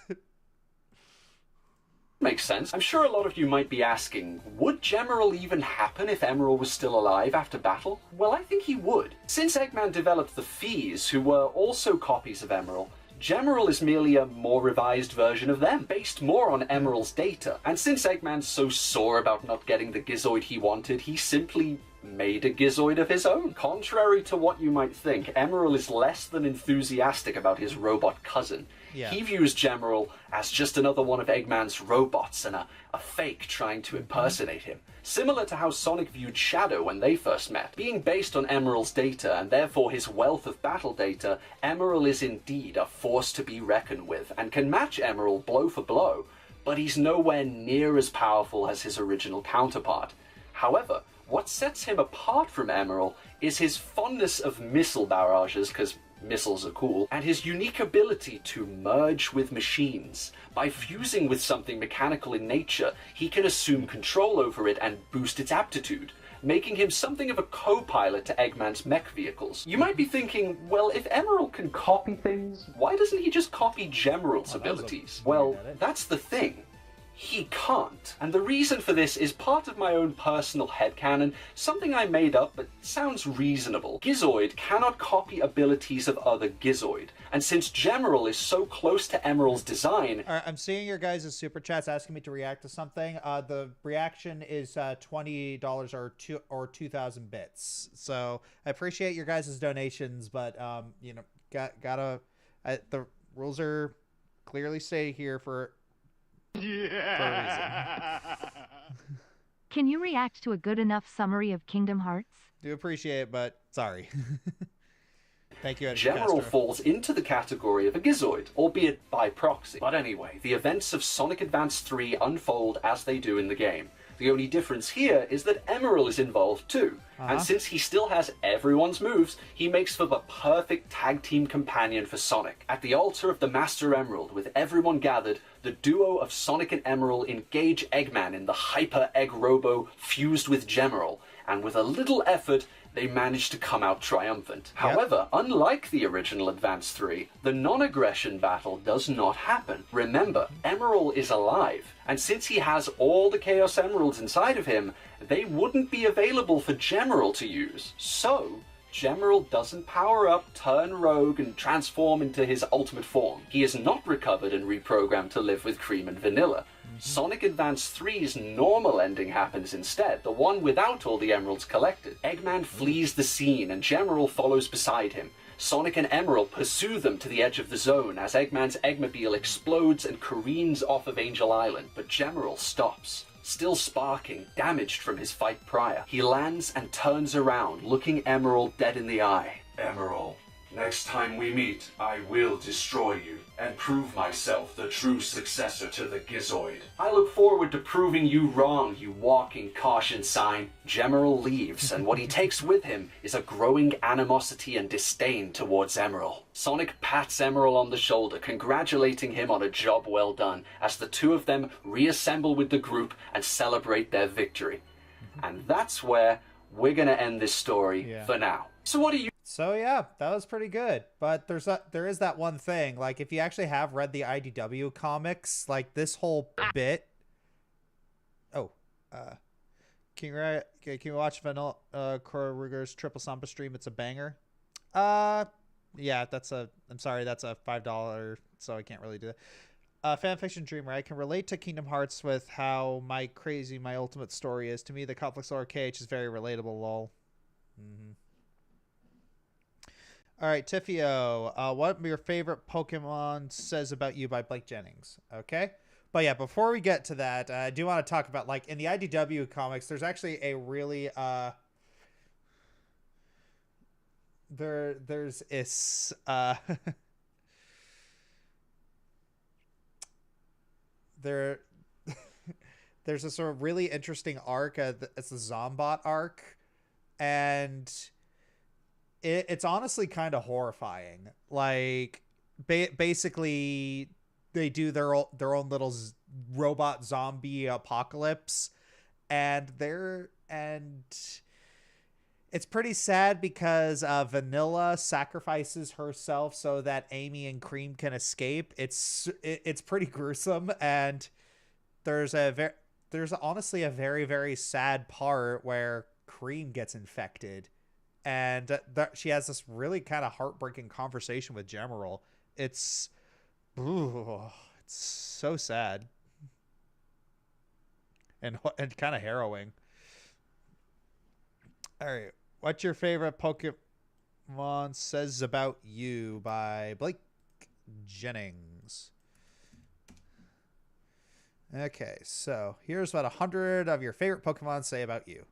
Makes sense. I'm sure a lot of you might be asking, would Gemerald even happen if Emerald was still alive after battle? Well, I think he would. Since Eggman developed the Fees, who were also copies of Emerald, Gemerald is merely a more revised version of them, based more on Emerald's data. And since Eggman's so sore about not getting the Gizoid he wanted, he simply made a Gizoid of his own. Contrary to what you might think, Emerald is less than enthusiastic about his robot cousin. Yeah. He views Gemerald as just another one of Eggman's robots and a fake trying to impersonate him. Similar to how Sonic viewed Shadow when they first met. Being based on Emerald's data and therefore his wealth of battle data, Emerald is indeed a force to be reckoned with and can match Emerald blow for blow, but he's nowhere near as powerful as his original counterpart. However, what sets him apart from Emerald is his fondness of missile barrages, because missiles are cool, and his unique ability to merge with machines. By fusing with something mechanical in nature, he can assume control over it and boost its aptitude, making him something of a co-pilot to Eggman's mech vehicles. You might be thinking, well, if Emerald can copy things, why doesn't he just copy Gemerald's abilities? Well, that's the thing. He can't. And the reason for this is part of my own personal headcanon, something I made up but sounds reasonable. Gizoid cannot copy abilities of other Gizoid, and since Gemerald is so close to Emerald's design... I'm seeing your guys' super chats asking me to react to something. The reaction is $20 or 2,000 bits. So I appreciate your guys' donations, but you know, gotta the rules are clearly stated here for Can you react to a good enough summary of Kingdom Hearts? Do appreciate it, but sorry. Thank you, Gemerald falls into the category of a Gizoid, albeit by proxy. But anyway, the events of Sonic Advance 3 unfold as they do in the game. The only difference here is that Emerald is involved too. And since he still has everyone's moves, he makes for the perfect tag team companion for Sonic. At the altar of the Master Emerald, with everyone gathered, the duo of Sonic and Emerald engage Eggman in the Hyper Egg Robo fused with Gemerald, and with a little effort, they manage to come out triumphant. However, unlike the original Advance 3, the non-aggression battle does not happen. Remember, Emerald is alive, and since he has all the Chaos Emeralds inside of him, they wouldn't be available for Gemerald to use. So, Gemerald doesn't power up, turn rogue, and transform into his ultimate form. He is not recovered and reprogrammed to live with Cream and Vanilla. Sonic Advance 3's normal ending happens instead, the one without all the emeralds collected. Eggman flees the scene and Gemerald follows beside him. Sonic and Emerald pursue them to the edge of the zone as Eggman's Eggmobile explodes and careens off of Angel Island, but Gemerald stops. Still sparking, damaged from his fight prior. He lands and turns around, looking Emerald dead in the eye. Emerald, next time we meet, I will destroy you and prove myself the true successor to the Gizoid. I look forward to proving you wrong, you walking caution sign. Gemerald leaves, and what he takes with him is a growing animosity and disdain towards Emerald. Sonic pats Emerald on the shoulder, congratulating him on a job well done, as the two of them reassemble with the group and celebrate their victory. And that's where we're gonna end this story for now. So what do you... So yeah, that was pretty good. But there is that one thing, like if you actually have read the IDW comics, like this whole bit. Oh, can you watch Vanilla Kruger's Triple Samba stream? It's a banger. Yeah, I'm sorry, that's a $5, so I can't really do that. Fanfiction Dreamer, I can relate to Kingdom Hearts with how my ultimate story is. To me, the Conflict Lore KH is very relatable, lol. All right, Tiffio, what your favorite Pokemon says about you by Blake Jennings. Okay. But yeah, before we get to that, I do want to talk about, like, in the IDW comics, there's actually a really, there's this, there's a sort of really interesting arc. It's the Zombot arc, and it's honestly kind of horrifying. Like, basically, they do their own little robot zombie apocalypse, and it's pretty sad because Vanilla sacrifices herself so that Amy and Cream can escape. It's pretty gruesome, and there's honestly a very, very sad part where Cream gets infected, and she has this really kind of heartbreaking conversation with Gemerald. It's so sad and kind of harrowing. All right, what's your favorite Pokemon says about you by Blake Jennings. Okay, so here's what 100 of your favorite Pokemon say about you.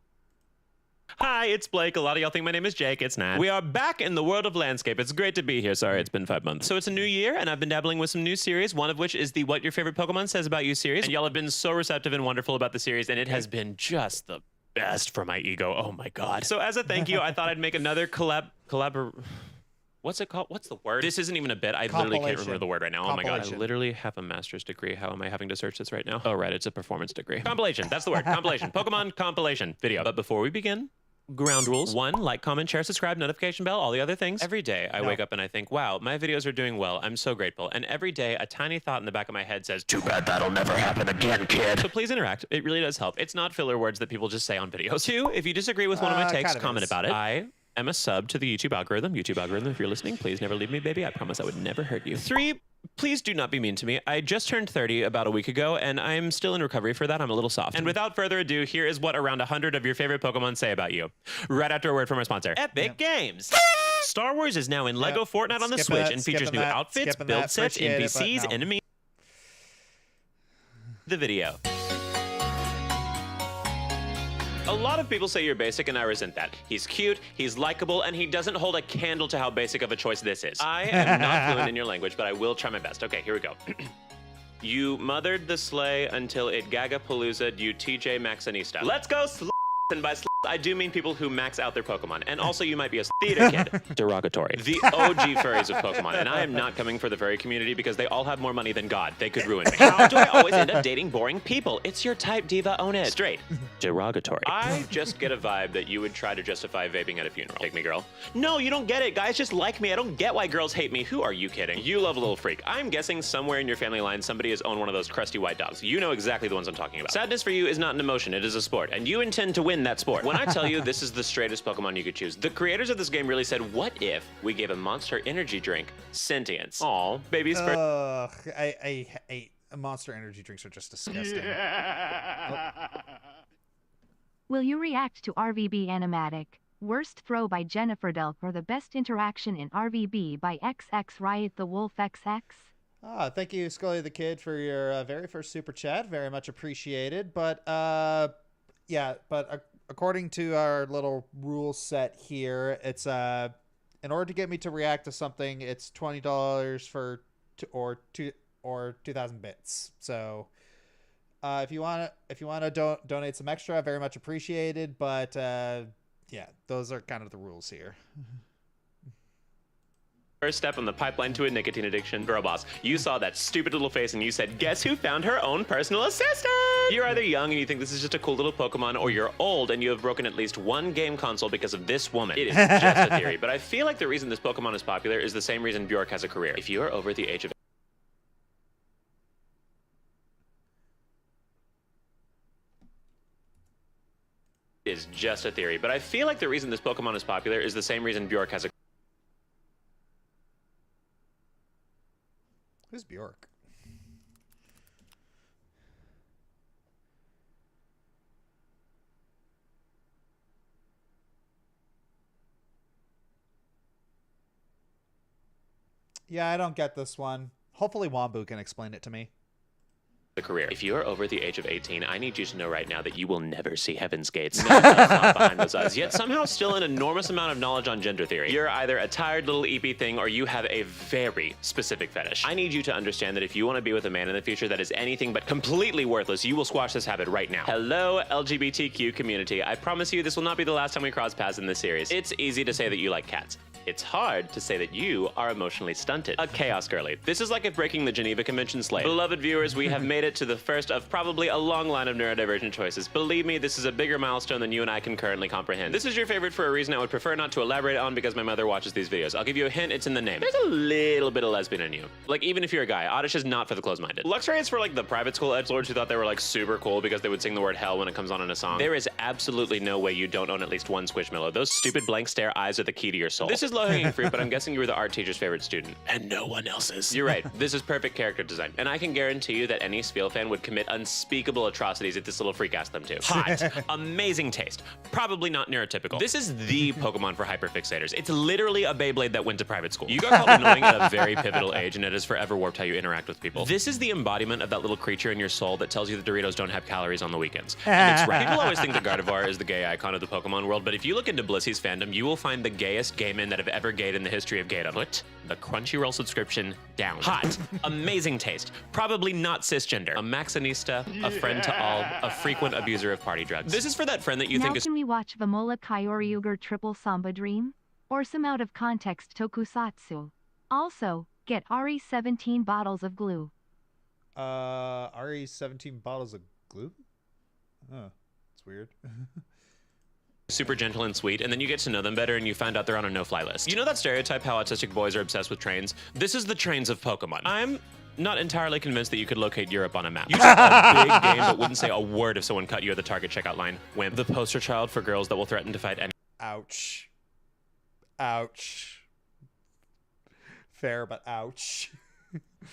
Hi, it's Blake. A lot of y'all think my name is Jake. It's not. We are back in the world of landscape. It's great to be here. Sorry, it's been 5 months. So it's a new year, and I've been dabbling with some new series, one of which is the What Your Favorite Pokemon Says About You series. And y'all have been so receptive and wonderful about the series, and it has been just the best for my ego. Oh my God. So as a thank you, I thought I'd make another what's it called? What's the word? This isn't even a bit. I literally can't remember the word right now. Oh my God. I literally have a master's degree. How am I having to search this right now? Oh, right. It's a performance degree. Compilation. That's the word. Compilation. Pokemon compilation video. But before we begin, ground rules. 1, like, comment, share, subscribe, notification bell, all the other things. Every day I wake up and I think, wow, my videos are doing well. I'm so grateful. And every day a tiny thought in the back of my head says, too bad that'll never happen again, kid. So please interact. It really does help. It's not filler words that people just say on videos. 2, if you disagree with one of my takes, comment about it. I am a sub to the YouTube algorithm. YouTube algorithm, if you're listening, please never leave me, baby. I promise I would never hurt you. 3, please do not be mean to me. I just turned 30 about a week ago, and I'm still in recovery for that. I'm a little soft. And without further ado, here is what around 100 of your favorite Pokemon say about you. Right after a word from our sponsor, Epic Games. Star Wars is now in Lego Fortnite on the Switch and features new outfits, build sets, NPCs, enemies. The video. A lot of people say you're basic, and I resent that. He's cute, he's likable, and he doesn't hold a candle to how basic of a choice this is. I am not fluent in your language, but I will try my best. Okay, here we go. You mothered the sleigh until it gagapalooza'd you TJ Maxinista. Let's go and by I do mean people who max out their Pokemon. And also you might be a theater kid. Derogatory. The OG furries of Pokemon. And I am not coming for the furry community because they all have more money than God. They could ruin me. How do I always end up dating boring people? It's your type, diva, own it. Straight. Derogatory. I just get a vibe that you would try to justify vaping at a funeral. Take me, girl. No, you don't get it. Guys just like me. I don't get why girls hate me. Who are you kidding? You love a little freak. I'm guessing somewhere in your family line somebody has owned one of those crusty white dogs. You know exactly the ones I'm talking about. Sadness for you is not an emotion. It is a sport. And you intend to win that sport. When I tell you this is the straightest Pokemon you could choose, the creators of this game really said, what if we gave a Monster energy drink sentience? Aw, babies for... Monster energy drinks are just disgusting. Will you react to RVB Animatic? Worst throw by Jennifer Delk or the best interaction in RVB by XX Riot the Wolf XX? Thank you, Scully the Kid, for your very first super chat. Very much appreciated. But, yeah, but... according to our little rule set here, it's in order to get me to react to something, it's $20 for or 2,000 bits. So if you want to donate some extra, very much appreciated. But yeah, those are kind of the rules here. First step on the pipeline to a nicotine addiction. Girl boss, you saw that stupid little face and you said, guess who found her own personal assistant? You're either young and you think this is just a cool little Pokemon, or you're old and you have broken at least one game console because of this woman. It is just a theory, but I feel like the reason this Pokemon is popular is the same reason Bjork has a career. If you are over the age of... is just a theory, but I feel like the reason this Pokemon is popular is the same reason Bjork has a... Who's Bjork? Yeah, I don't get this one. Hopefully Wombu can explain it to me. The career. If you are over the age of 18, I need you to know right now that you will never see Heaven's Gates. No thought behind those eyes, yet somehow still an enormous amount of knowledge on gender theory. You're either a tired little EP thing or you have a very specific fetish. I need you to understand that if you want to be with a man in the future that is anything but completely worthless, you will squash this habit right now. Hello, LGBTQ community. I promise you this will not be the last time we cross paths in this series. It's easy to say that you like cats. It's hard to say that you are emotionally stunted. A chaos girly. This is like if breaking the Geneva Convention slayed. Beloved viewers, we have made it to the first of probably a long line of neurodivergent choices. Believe me, this is a bigger milestone than you and I can currently comprehend. This is your favorite for a reason I would prefer not to elaborate on because my mother watches these videos. I'll give you a hint, it's in the name. There's a little bit of lesbian in you. Like, even if you're a guy, Oddish is not for the close-minded. Luxray is for like the private school edgelords who thought they were like super cool because they would sing the word hell when it comes on in a song. There is absolutely no way you don't own at least one Squishmallow. Those stupid blank stare eyes are the key to your soul. This is low-hanging fruit, but I'm guessing you were the art teacher's favorite student. And no one else's. You're right. This is perfect character design. And I can guarantee you that any Spiel fan would commit unspeakable atrocities if this little freak asked them to. Hot. Amazing taste. Probably not neurotypical. This is the Pokemon for hyperfixators. It's literally a Beyblade that went to private school. You got called annoying at a very pivotal age, and it has forever warped how you interact with people. This is the embodiment of that little creature in your soul that tells you that Doritos don't have calories on the weekends. And it's right. People always think that Gardevoir is the gay icon of the Pokemon world, but if you look into Blissy's fandom, you will find the gayest gay men that have ever gayed in the history of gaydom. Put the Crunchyroll subscription down. Hot. Amazing taste. Probably not cisgender. A Maxinista, a friend to all, a frequent abuser of party drugs. This is for that friend that you think is... Now can we watch Vamola Kyoriuger Triple Samba Dream? Or some out of context Tokusatsu? Also, get Ari 17 bottles of glue. Ari 17 bottles of glue? Oh, it's weird. super gentle and sweet, and then you get to know them better and you find out they're on a no-fly list. You know that stereotype how autistic boys are obsessed with trains? This is the trains of Pokemon. I'm not entirely convinced that you could locate Europe on a map. You took a big game but wouldn't say a word if someone cut you at the Target checkout line. Wimp. The poster child for girls that will threaten to fight any— Ouch. Ouch. Fair, but ouch.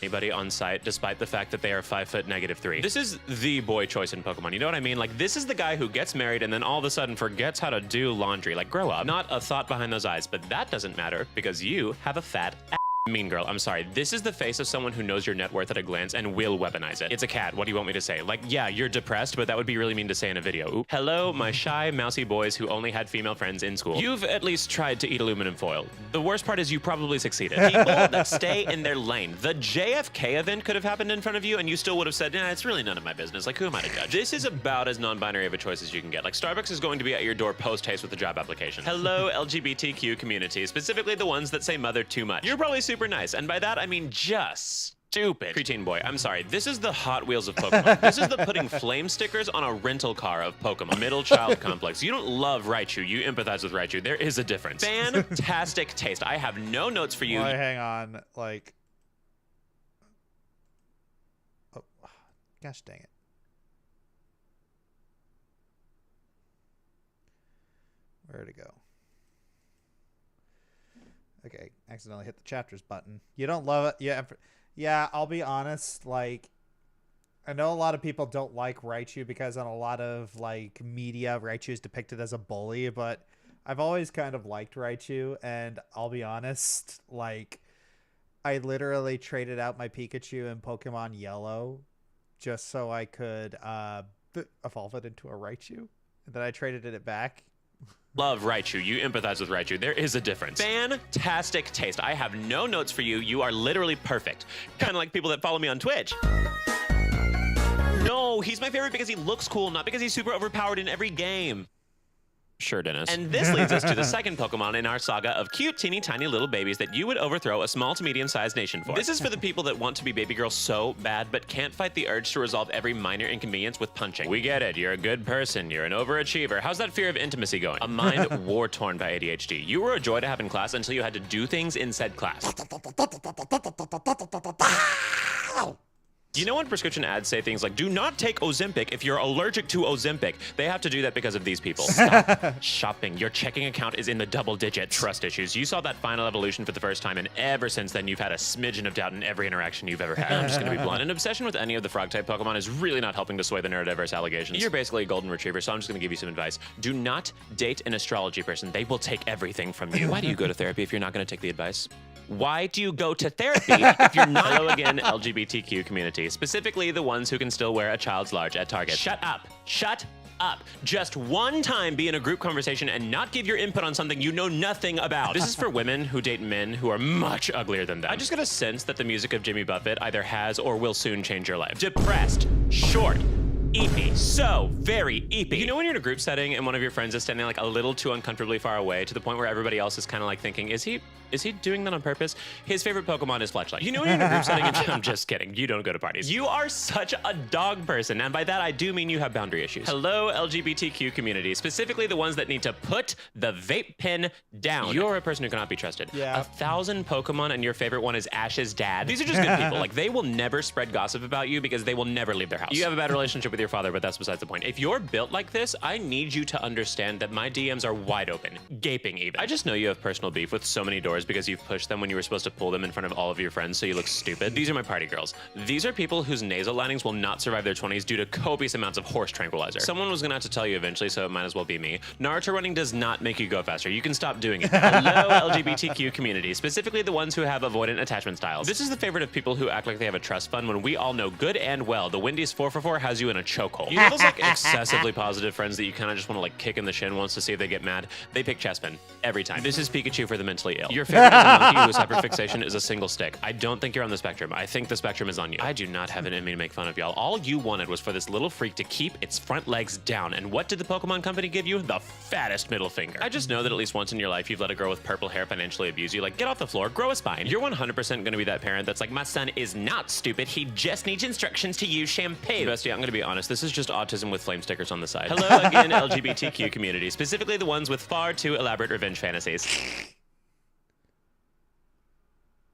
Anybody on site, despite the fact that they are 5'3". This is the boy choice in Pokemon. You know what I mean? Like, this is the guy who gets married and then all of a sudden forgets how to do laundry. Like, grow up. Not a thought behind those eyes, but that doesn't matter because you have a fat ass. mean girl. I'm sorry. This is the face of someone who knows your net worth at a glance and will weaponize it. It's a cat. What do you want me to say? Like, yeah, you're depressed, but that would be really mean to say in a video. Ooh. Hello, my shy, mousy boys who only had female friends in school. You've at least tried to eat aluminum foil. The worst part is you probably succeeded. People that stay in their lane. The JFK event could have happened in front of you and you still would have said, nah, it's really none of my business. Like, who am I to judge? This is about as non-binary of a choice as you can get. Like, Starbucks is going to be at your door post-haste with a job application. Hello, LGBTQ community, specifically the ones that say mother too much. You're probably super nice, and by that I mean just stupid. Preteen boy, I'm sorry. This is the Hot Wheels of Pokemon. This is the putting flame stickers on a rental car of Pokemon. Middle child complex. You don't love Raichu. You empathize with Raichu. There is a difference. Fantastic taste. I have no notes for you. Well, hang on. Like... Oh, gosh dang it. Where'd it go? Okay, accidentally hit the chapters button. You don't love it? Yeah, I'll be honest. Like, I know a lot of people don't like Raichu because on a lot of like media, Raichu is depicted as a bully, but I've always kind of liked Raichu, and I'll be honest, like, I literally traded out my Pikachu in Pokemon Yellow just so I could evolve it into a Raichu, and then I traded it back. Love Raichu. You empathize with Raichu. There is a difference. Fantastic taste. I have no notes for you. You are literally perfect. Kind of like people that follow me on Twitch. No, he's my favorite because he looks cool, not because he's super overpowered in every game. Sure, Dennis. And this leads us to the second Pokemon in our saga of cute, teeny, tiny little babies that you would overthrow a small to medium-sized nation for. This is for the people that want to be baby girls so bad, but can't fight the urge to resolve every minor inconvenience with punching. We get it. You're a good person. You're an overachiever. How's that fear of intimacy going? A mind war-torn by ADHD. You were a joy to have in class until you had to do things in said class. You know when prescription ads say things like, do not take Ozempic if you're allergic to Ozempic? They have to do that because of these people. Stop shopping. Your checking account is in the double digits. Trust issues. You saw that final evolution for the first time, and ever since then, you've had a smidgen of doubt in every interaction you've ever had. I'm just going to be blunt. An obsession with any of the frog-type Pokemon is really not helping to sway the neurodiverse allegations. You're basically a golden retriever, so I'm just going to give you some advice. Do not date an astrology person. They will take everything from you. Why do you go to therapy if you're not going to take the advice? Why do you go to therapy if you're not? Hello again, LGBTQ community, specifically the ones who can still wear a child's large at Target. Shut up. Shut up. Just one time be in a group conversation and not give your input on something you know nothing about. This is for women who date men who are much uglier than them. I just got a sense that the music of Jimmy Buffett either has or will soon change your life. Depressed. Short. Eepy. So very eepy. You know when you're in a group setting and one of your friends is standing like a little too uncomfortably far away to the point where everybody else is kind of like thinking, is he doing that on purpose? His favorite Pokemon is Fletchlight. You know when you're in a group setting and I'm just kidding. You don't go to parties. You are such a dog person. And by that, I do mean you have boundary issues. Hello, LGBTQ community, specifically the ones that need to put the vape pen down. You're a person who cannot be trusted. Yeah. 1,000 Pokemon and your favorite one is Ash's dad. These are just good people. Like, they will never spread gossip about you because they will never leave their house. You have a bad relationship with your father, but that's besides the point. If you're built like this, I need you to understand that my DMs are wide open, gaping even. I just know you have personal beef with so many doors because you've pushed them when you were supposed to pull them in front of all of your friends so you look stupid. These are my party girls. These are people whose nasal linings will not survive their 20s due to copious amounts of horse tranquilizer. Someone was gonna have to tell you eventually, so it might as well be me. Naruto running does not make you go faster. You can stop doing it. Hello, LGBTQ community, specifically the ones who have avoidant attachment styles. This is the favorite of people who act like they have a trust fund when we all know good and well the Wendy's 444 has you in a chokehold. You know those like excessively positive friends that you kind of just want to like kick in the shin once to see if they get mad? They pick Chespin every time. This is Pikachu for the mentally ill. Your favorite is a monkey whose hyperfixation is a single stick. I don't think you're on the spectrum. I think the spectrum is on you. I do not have it in me to make fun of y'all. All you wanted was for this little freak to keep its front legs down. And what did the Pokemon Company give you? The fattest middle finger. I just know that at least once in your life you've let a girl with purple hair financially abuse you. Like, get off the floor, grow a spine. You're 100% going to be that parent that's like, my son is not stupid. He just needs instructions to use shampoo. Bestie, I'm going to be honest. This is just autism with flame stickers on the side. Hello again, LGBTQ community, specifically the ones with far too elaborate revenge fantasies.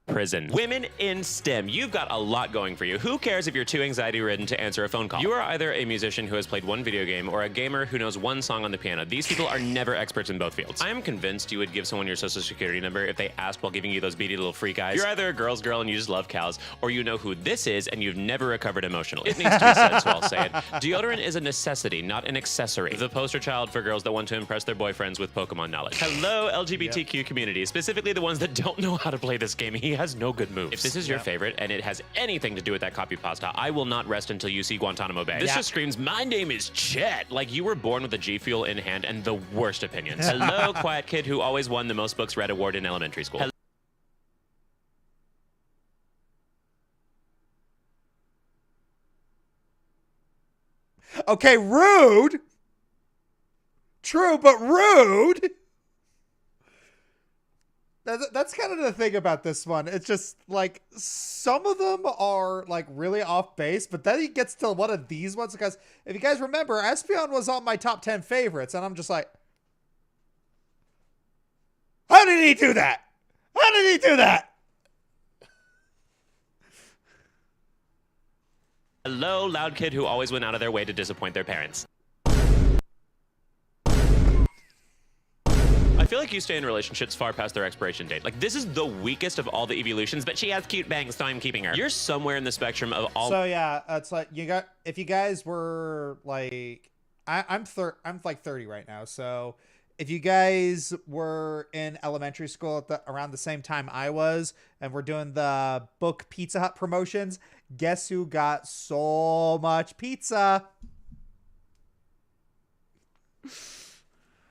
Prison. Women in STEM. You've got a lot going for you. Who cares if you're too anxiety-ridden to answer a phone call? You are either a musician who has played one video game or a gamer who knows one song on the piano. These people are never experts in both fields. I am convinced you would give someone your social security number if they asked while giving you those beady little freak eyes. You're either a girl's girl and you just love cows, or you know who this is and you've never recovered emotionally. It needs to be said, so I'll say it. Deodorant is a necessity, not an accessory. The poster child for girls that want to impress their boyfriends with Pokemon knowledge. Hello, LGBTQ community, specifically the ones that don't know how to play this game. He has has no good moves. If this is your favorite and it has anything to do with that copy pasta, I will not rest until you see Guantanamo Bay. This just screams, my name is Chet. Like you were born with a G Fuel in hand and the worst opinions. Hello, quiet kid who always won the most books read award in elementary school. Okay, rude. True, but rude. That's kind of the thing about this one. It's just like some of them are like really off base, but then he gets to one of these ones because if you guys remember, Espeon was on my top 10 favorites, and I'm just like, how did he do that? How did he do that? Hello, loud kid who always went out of their way to disappoint their parents. I feel like you stay in relationships far past their expiration date. Like, this is the weakest of all the evolutions, but she has cute bangs, so I'm keeping her. You're somewhere in the spectrum of all... So, yeah, it's like, if you guys were, like... I'm like 30 right now, so... If you guys were in elementary school around the same time I was, and we're doing the book Pizza Hut promotions, guess who got so much pizza?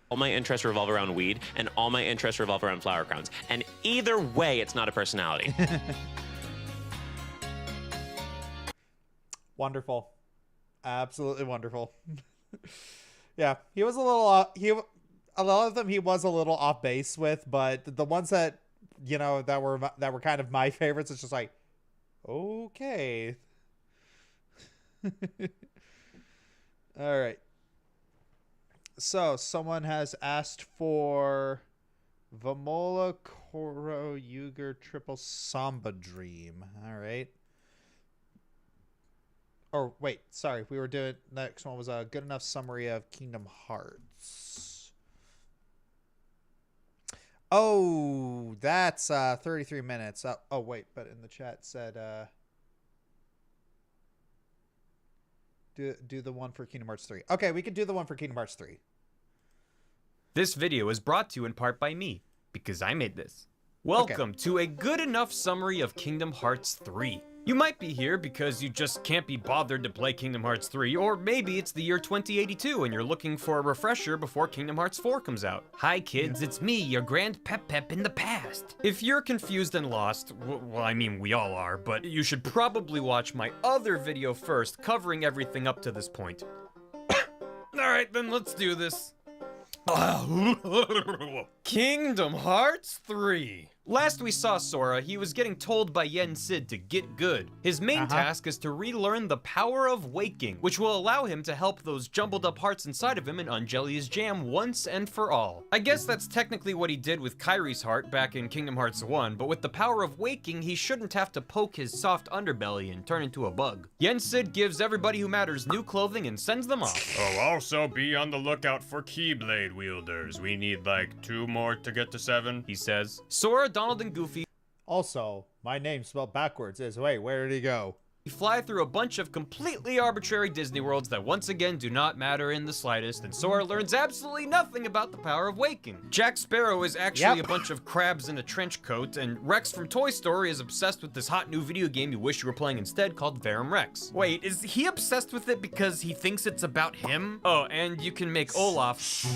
All my interests revolve around weed, and all my interests revolve around flower crowns. And either way, it's not a personality. Wonderful. Absolutely wonderful. Yeah, he was a little... a lot of them he was a little off base with, but the ones that, you know, that were kind of my favorites, it's just like, okay. All right. So, someone has asked for Vamola Koro Yuger Triple Samba Dream. All right. Or, wait, sorry. We were doing, next one was a good enough summary of Kingdom Hearts. Oh, that's 33 minutes. Oh, wait, but in the chat said, do the one for Kingdom Hearts 3. Okay, we could do the one for Kingdom Hearts 3. This video is brought to you in part by me, because I made this. Welcome to a good enough summary of Kingdom Hearts 3. You might be here because you just can't be bothered to play Kingdom Hearts 3, or maybe it's the year 2082 and you're looking for a refresher before Kingdom Hearts 4 comes out. Hi kids, it's me, your Grand Pep in the past. If you're confused and lost, well I mean we all are, but you should probably watch my other video first covering everything up to this point. Alright then, let's do this. Kingdom Hearts 3. Last we saw Sora, he was getting told by Yen Sid to get good. His main task is to relearn the power of waking, which will allow him to help those jumbled up hearts inside of him in Angelia's jam once and for all. I guess that's technically what he did with Kairi's heart back in Kingdom Hearts 1, but with the power of waking, he shouldn't have to poke his soft underbelly and turn into a bug. Yen Sid gives everybody who matters new clothing and sends them off. Oh, also be on the lookout for Keyblade wielders. We need like 2 more to get to 7, he says. Sora, Donald, and Goofy. Also, my name spelled backwards is, wait, where did he go? Fly through a bunch of completely arbitrary Disney worlds that once again do not matter in the slightest, and Sora learns absolutely nothing about the power of waking. Jack Sparrow is actually a bunch of crabs in a trench coat, and Rex from Toy Story is obsessed with this hot new video game you wish you were playing instead called Verum Rex. Wait, is he obsessed with it because he thinks it's about him? Oh, and you can make Olaf.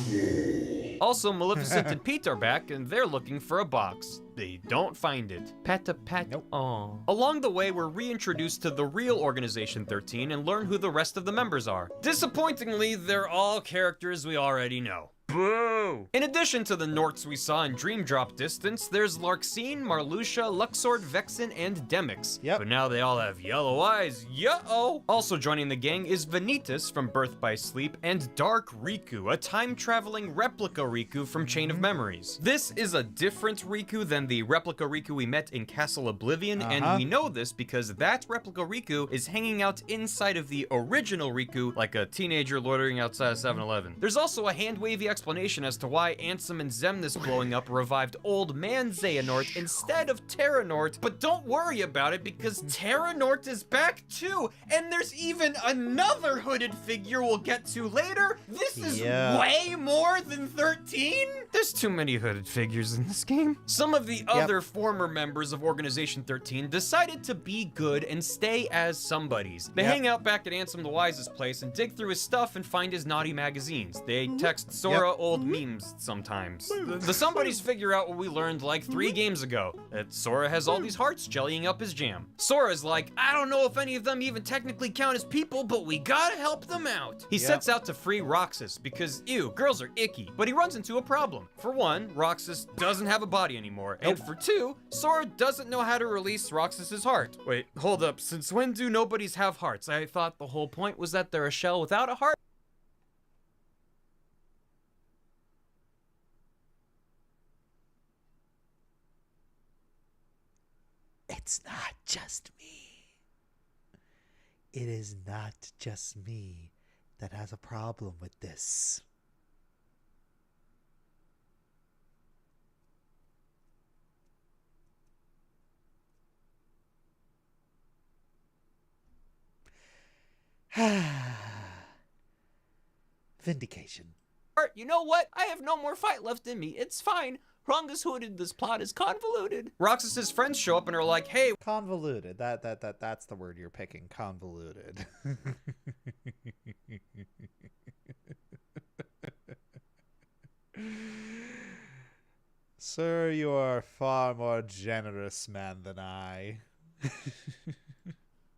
Also, Maleficent and Pete are back, and they're looking for a box. They don't find it. Pat-a-pat. Nope. Aww. Along the way, we're reintroduced to the real Organization 13 and learn who the rest of the members are. Disappointingly, they're all characters we already know. Boo! In addition to the Norts we saw in Dream Drop Distance, there's Larxene, Marluxia, Luxord, Vexen, and Demyx. But now they all have yellow eyes. Yo-oh! Also joining the gang is Vanitas from Birth by Sleep and Dark Riku, a time-traveling replica Riku from Chain of Memories. This is a different Riku than the replica Riku we met in Castle Oblivion, and we know this because that replica Riku is hanging out inside of the original Riku like a teenager loitering outside of 7-Eleven. There's also a hand-wavy explanation as to why Ansem and Xemnas blowing up revived old man Xehanort instead of Terranort, but don't worry about it because Terranort is back too, and there's even another hooded figure we'll get to later. This is way more than 13? There's too many hooded figures in this game. Some of the other former members of Organization 13 decided to be good and stay as somebodies. They hang out back at Ansem the Wise's place and dig through his stuff and find his naughty magazines. They text Sora old memes sometimes. The somebodies figure out what we learned like 3 games ago, that Sora has all these hearts jellying up his jam. Sora's like, I don't know if any of them even technically count as people, but we gotta help them out. He sets out to free Roxas because, ew, girls are icky, but he runs into a problem. For one, Roxas doesn't have a body anymore, and for two, Sora doesn't know how to release Roxas's heart. Wait, hold up, since when do nobodies have hearts? I thought the whole point was that they're a shell without a heart. It's not just me. It is not just me that has a problem with this. Vindication. You know what? I have no more fight left in me. It's fine. Ranga's hooded. This plot is convoluted. Roxas's friends show up and are like, hey. Convoluted. That's the word you're picking. Convoluted. Sir, you are a far more generous man than I.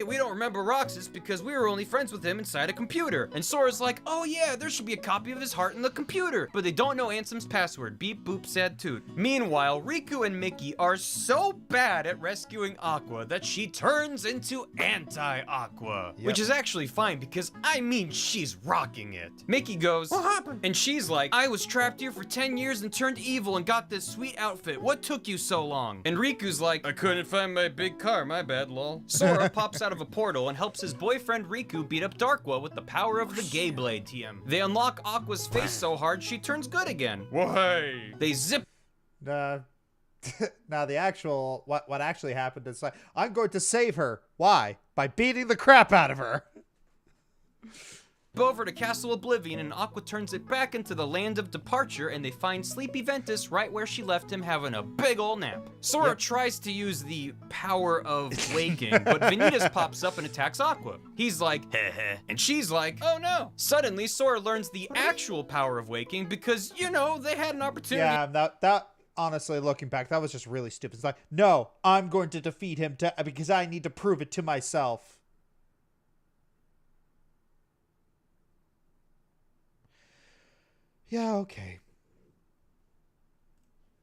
We don't remember Roxas because we were only friends with him inside a computer. And Sora's like, oh yeah, there should be a copy of his heart in the computer. But they don't know Ansem's password. Beep boop sad toot. Meanwhile, Riku and Mickey are so bad at rescuing Aqua that she turns into anti-Aqua. Which is actually fine because, I mean, she's rocking it. Mickey goes, what happened? And she's like, I was trapped here for 10 years and turned evil and got this sweet outfit. What took you so long? And Riku's like, I couldn't find my big car, my bad, lol. Sora pops out of a portal and helps his boyfriend Riku beat up Darkwa with the power of the Gay Blade TM. They unlock Aqua's face so hard she turns good again. Why? They zip. Now the actual what actually happened is like, I'm going to save her. Why? By beating the crap out of her. Over to Castle Oblivion and Aqua turns it back into the land of departure and they find Sleepy Ventus right where she left him having a big ol' nap. Sora tries to use the power of waking, but Vanitas pops up and attacks Aqua. He's like, heh heh, and she's like, oh no. Suddenly Sora learns the actual power of waking because, you know, they had an opportunity. Yeah, that honestly, looking back, that was just really stupid. It's like, no, I'm going to defeat him because I need to prove it to myself. Yeah, okay.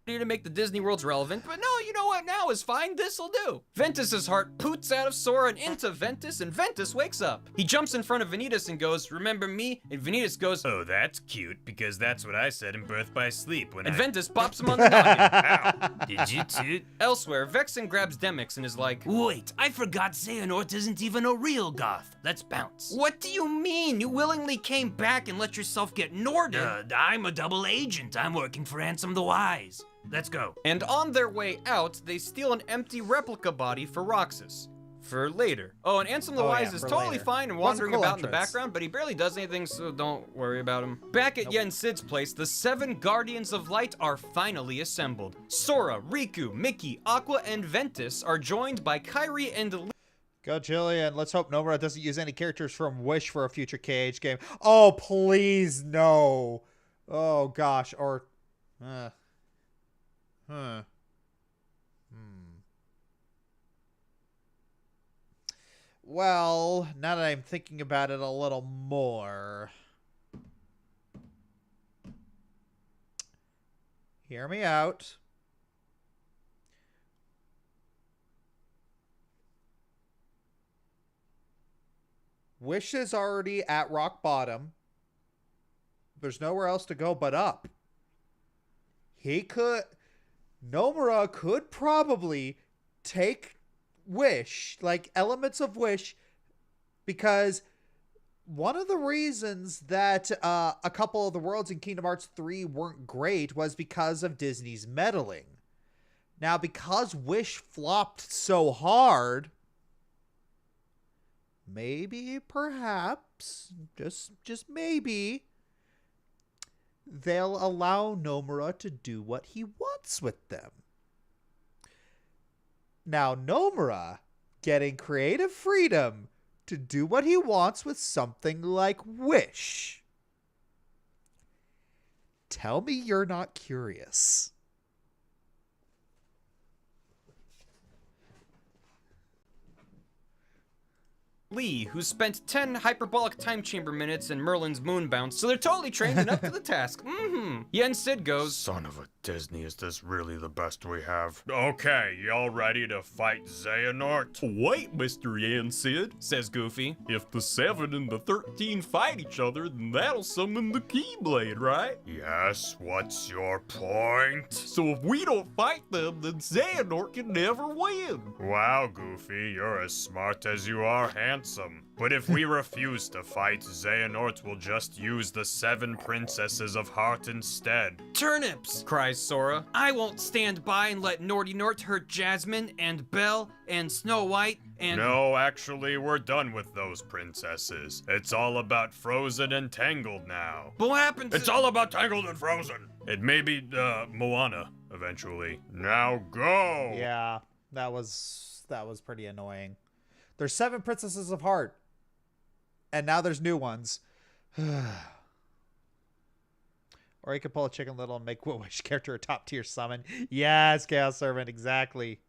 To make the Disney worlds relevant, but no, you know what, now is fine, this'll do. Ventus's heart poots out of Sora and into Ventus, and Ventus wakes up. He jumps in front of Vanitas and goes, remember me? And Vanitas goes, oh, that's cute, because that's what I said in Birth by Sleep when Ventus bops him on the noggin. Ow. Did you toot? Elsewhere, Vexen grabs Demyx and is like, wait, I forgot Xehanort isn't even a real goth. Let's bounce. What do you mean? You willingly came back and let yourself get Norded. I'm a double agent. I'm working for Ansem the Wise. Let's go. And on their way out, they steal an empty replica body for Roxas. For later. Oh, and Ansem the Wise is totally fine and wandering about in the background, but he barely does anything, so don't worry about him. Back at Yen Sid's place, the 7 Guardians of Light are finally assembled. Sora, Riku, Mickey, Aqua, and Ventus are joined by Kairi and Go Jillian. Let's hope Nomura doesn't use any characters from Wish for a future KH game. Oh, please, no. Oh, gosh. Or... Well, now that I'm thinking about it a little more, hear me out. Wish is already at rock bottom. There's nowhere else to go but up. Nomura could probably take Wish, like elements of Wish, because one of the reasons that a couple of the worlds in Kingdom Hearts 3 weren't great was because of Disney's meddling. Now, because Wish flopped so hard, maybe, perhaps, just maybe, they'll allow Nomura to do what he wants with them. Now, Nomura getting creative freedom to do what he wants with something like Wish. Tell me you're not curious. Lee, who spent 10 hyperbolic time chamber minutes in Merlin's moon bounce, so they're totally trained and up to the task. Yen Sid goes, Son of a Disney, is this really the best we have? Okay, y'all ready to fight Xehanort? Wait, Mr. Yen Sid, says Goofy. If the 7 and the 13 fight each other, then that'll summon the Keyblade, right? Yes, what's your point? So if we don't fight them, then Xehanort can never win. Wow, Goofy, you're as smart as you are handsome. But if we refuse to fight, Xehanort will just use the 7 Princesses of Heart instead. Turnips, cries Sora. I won't stand by and let Norty Nort hurt Jasmine and Belle and Snow White and... No, actually, we're done with those princesses. It's all about Frozen and Tangled now. But what happens? It's all about Tangled and Frozen. It may be, Moana, eventually. Now go! Yeah, that was pretty annoying. There's 7 Princesses of Heart. And now there's new ones. Or you could pull a Chicken Little and make Wish character a top tier summon. Yes, Chaos Servant, exactly.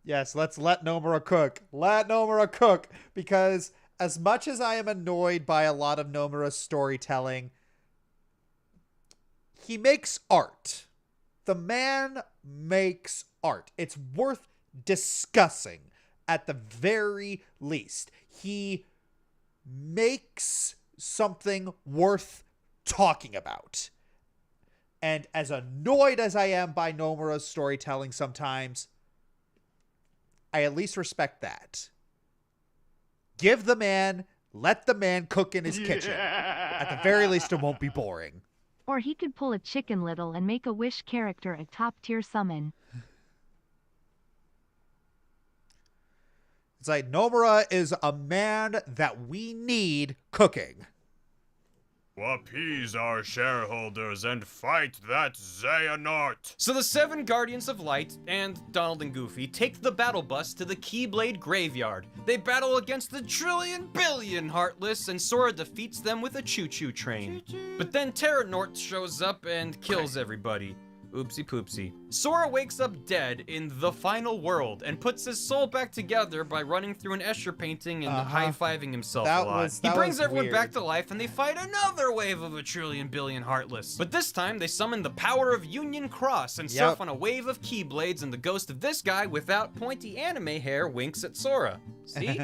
Yes, let's let Nomura cook. Let Nomura cook. Because as much as I am annoyed by a lot of Nomura's storytelling, he makes art. The man makes art. It's worth discussing. At the very least, he makes something worth talking about. And as annoyed as I am by Nomura's storytelling sometimes, I at least respect that. Give the man, let the man cook in his kitchen. At the very least, it won't be boring. Or he could pull a Chicken Little and make a Wish character a top-tier summon. It's like Nomura is a man that we need cooking. Appease our shareholders and fight that Xehanort! So the 7 Guardians of Light and Donald and Goofy take the battle bus to the Keyblade Graveyard. They battle against the billion Heartless, and Sora defeats them with a choo-choo train. But then Terranort shows up and kills everybody. Oopsie poopsie. Sora wakes up dead in the final world and puts his soul back together by running through an Escher painting and high-fiving himself a lot. He brings everyone back to life and they fight another wave of a billion Heartless. But this time they summon the power of Union Cross and surf on a wave of Keyblades, and the ghost of this guy without pointy anime hair winks at Sora. See?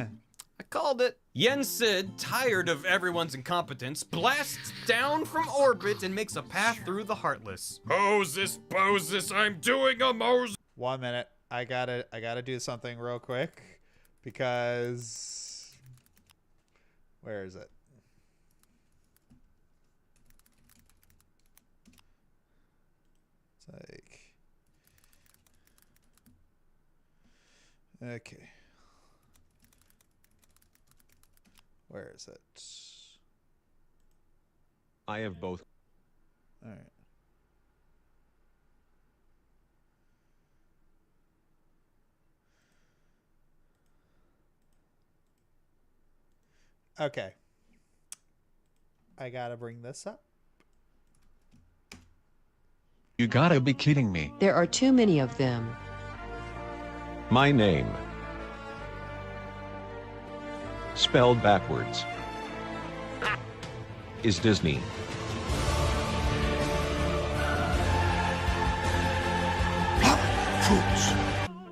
I called it. Yen Sid, tired of everyone's incompetence, blasts down from orbit and makes a path through the Heartless. Moses, I'm doing a Moses. 1 minute. I gotta do something real quick. Because... where is it? It's like... okay. Where is it? I have both. All right. Okay. I gotta bring this up. You gotta be kidding me. There are too many of them. My name. Spelled backwards. Is Disney.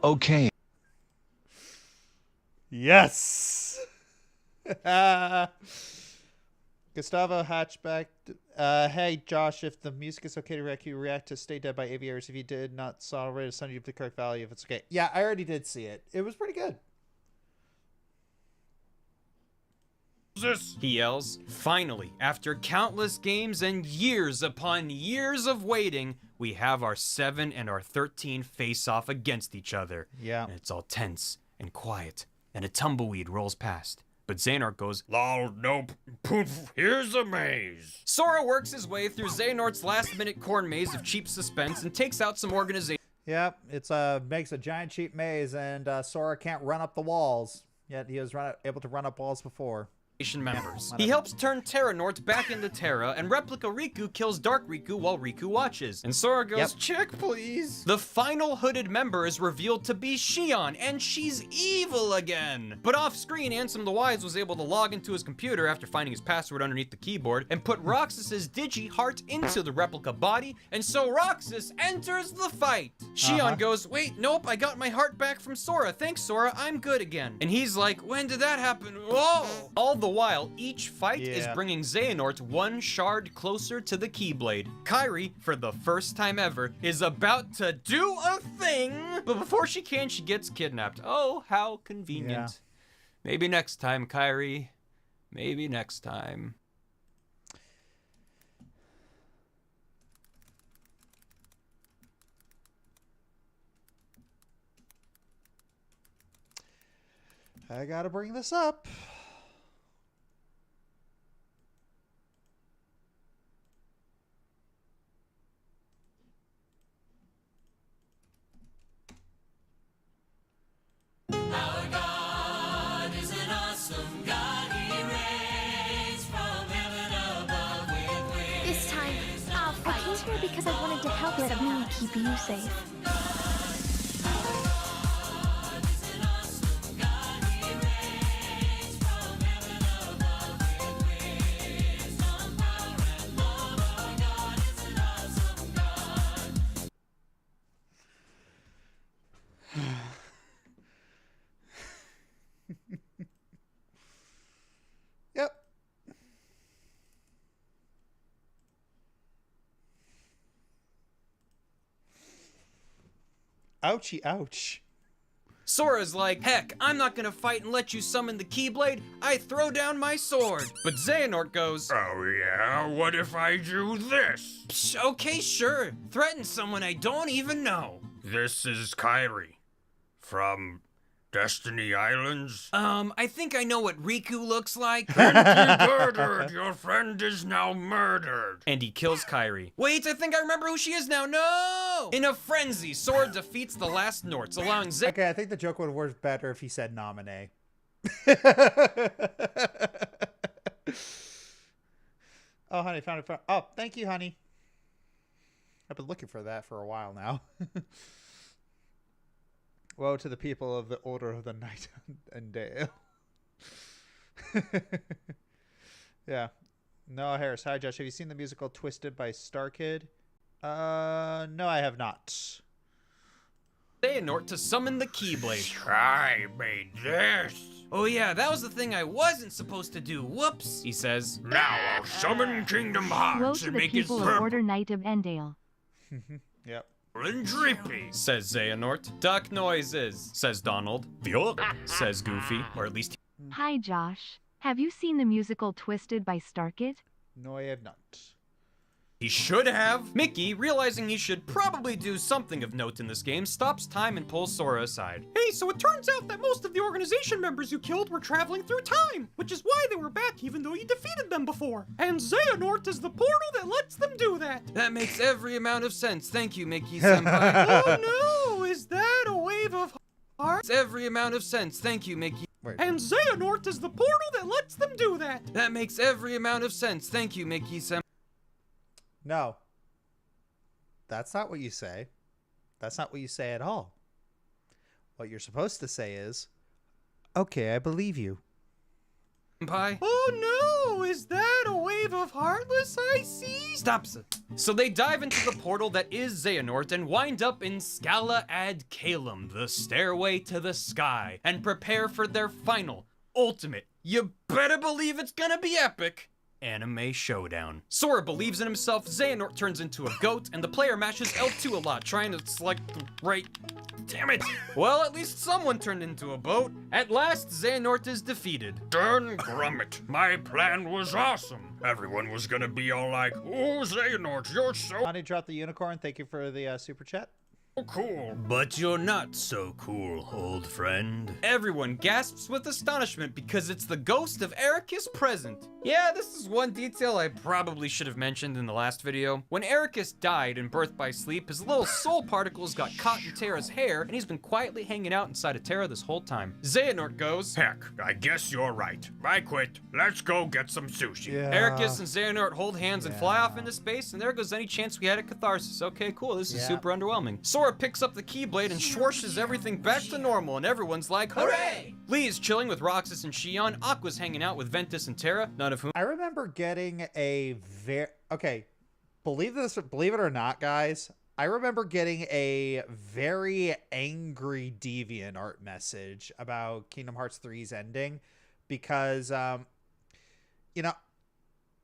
Okay. Yes. Gustavo Hatchback. Hey Josh, if the music is okay to react to Stay Dead by Aviators. If you did not saw already, send you the correct value if it's okay. Yeah, I already did see it. It was pretty good. he yells. Finally, after countless games and years upon years of waiting, we have our 7 and our 13 face off against each other. Yeah. And it's all tense and quiet, and a tumbleweed rolls past. But Xehanort goes, Lol, nope. Poof, here's a maze. Sora works his way through Xehanort's last-minute corn maze of cheap suspense and takes out some organization. Yep, it's makes a giant cheap maze, and Sora can't run up the walls. Yet he was able to run up walls before. Members. He helps turn Terranort back into Terra, and Replica Riku kills Dark Riku while Riku watches. And Sora goes, check please. The final hooded member is revealed to be Xion, and she's evil again. But off screen, Ansem the Wise was able to log into his computer after finding his password underneath the keyboard and put Roxas's Digi-Heart into the replica body, and so Roxas enters the fight. Xion goes, wait, nope, I got my heart back from Sora. Thanks, Sora, I'm good again. And he's like, when did that happen? Whoa! All the while, each fight is bringing Xehanort one shard closer to the Keyblade. Kairi, for the first time ever, is about to do a thing, but before she can, she gets kidnapped. Oh, how convenient. Yeah. Maybe next time, Kairi. Maybe next time. I gotta bring this up. Because I wanted to help let me keep you safe. Yep. Ouchie, ouch. Sora's like, heck, I'm not gonna fight and let you summon the Keyblade. I throw down my sword. But Xehanort goes, oh yeah, what if I do this? Psh, okay, sure. Threaten someone I don't even know. This is Kairi from Destiny Islands. I think I know what Riku looks like. Murdered. Your friend is now murdered. And he kills Kairi. Wait, I think I remember who she is now. No! In a frenzy, Sora defeats the last Norts, allowing Okay, I think the joke would work better if he said nominee. Oh, honey, found it. Oh, thank you, honey. I've been looking for that for a while now. Woe to the people of the Order of the Night and Day. Yeah. Noah Harris. Hi, Josh. Have you seen the musical Twisted by StarKid? No, I have not. Xehanort to summon the Keyblade. I made this. Oh yeah, that was the thing I wasn't supposed to do. Whoops, he says. Now I'll summon Kingdom Hearts and make it people of Order Knight of Endale. Yep. And drippy, says Xehanort. Duck noises, says Donald. Yup, says Goofy, or at least. Hi, Josh. Have you seen the musical Twisted by StarKid? No, I have not. He should have. Mickey, realizing he should probably do something of note in this game, stops time and pulls Sora aside. Hey, so it turns out that most of the organization members you killed were traveling through time, which is why they were back even though you defeated them before. And Xehanort is the portal that lets them do that. That makes every amount of sense. Thank you, Mickey-senpai. Oh no, is that a wave of hearts? Every amount of sense. Thank you, Mickey. And Xehanort is the portal that lets them do that. That makes every amount of sense. Thank you, Mickey-senpai. No. That's not what you say. That's not what you say at all. What you're supposed to say is, okay, I believe you. Pie. Oh no, is that a wave of heartless I see? Stops it. So they dive into the portal that is Xehanort and wind up in Scala ad Caelum, the stairway to the sky, and prepare for their final, ultimate, you better believe it's gonna be epic, Anime showdown. Sora believes in himself, Xehanort turns into a goat, and the player mashes L2 a lot, trying to select the right... Damn it! Well, at least someone turned into a boat. At last, Xehanort is defeated. Darn Grummet, my plan was awesome. Everyone was gonna be all like, "Oh, Xehanort, you're so Honey dropped the unicorn. Thank you for the super chat. cool." But you're not so cool, old friend. Everyone gasps with astonishment because it's the ghost of Ericus present. Yeah, this is one detail I probably should have mentioned in the last video. When Ericus died in Birth by Sleep, his little soul particles got caught in Terra's hair, and he's been quietly hanging out inside of Terra this whole time. Xehanort goes, "Heck, I guess you're right. I quit. Let's go get some sushi." Ericus and Xehanort hold hands and fly off into space, and there goes any chance we had at Catharsis. Okay, cool, this is super underwhelming. Sora picks up the Keyblade and swooshes everything back to normal, and everyone's like, hooray! Lee is chilling with Roxas and Xion, Aqua's hanging out with Ventus and Terra, none of whom... I remember getting a believe it or not, guys, I remember getting a very angry DeviantArt message about Kingdom Hearts 3's ending because, you know,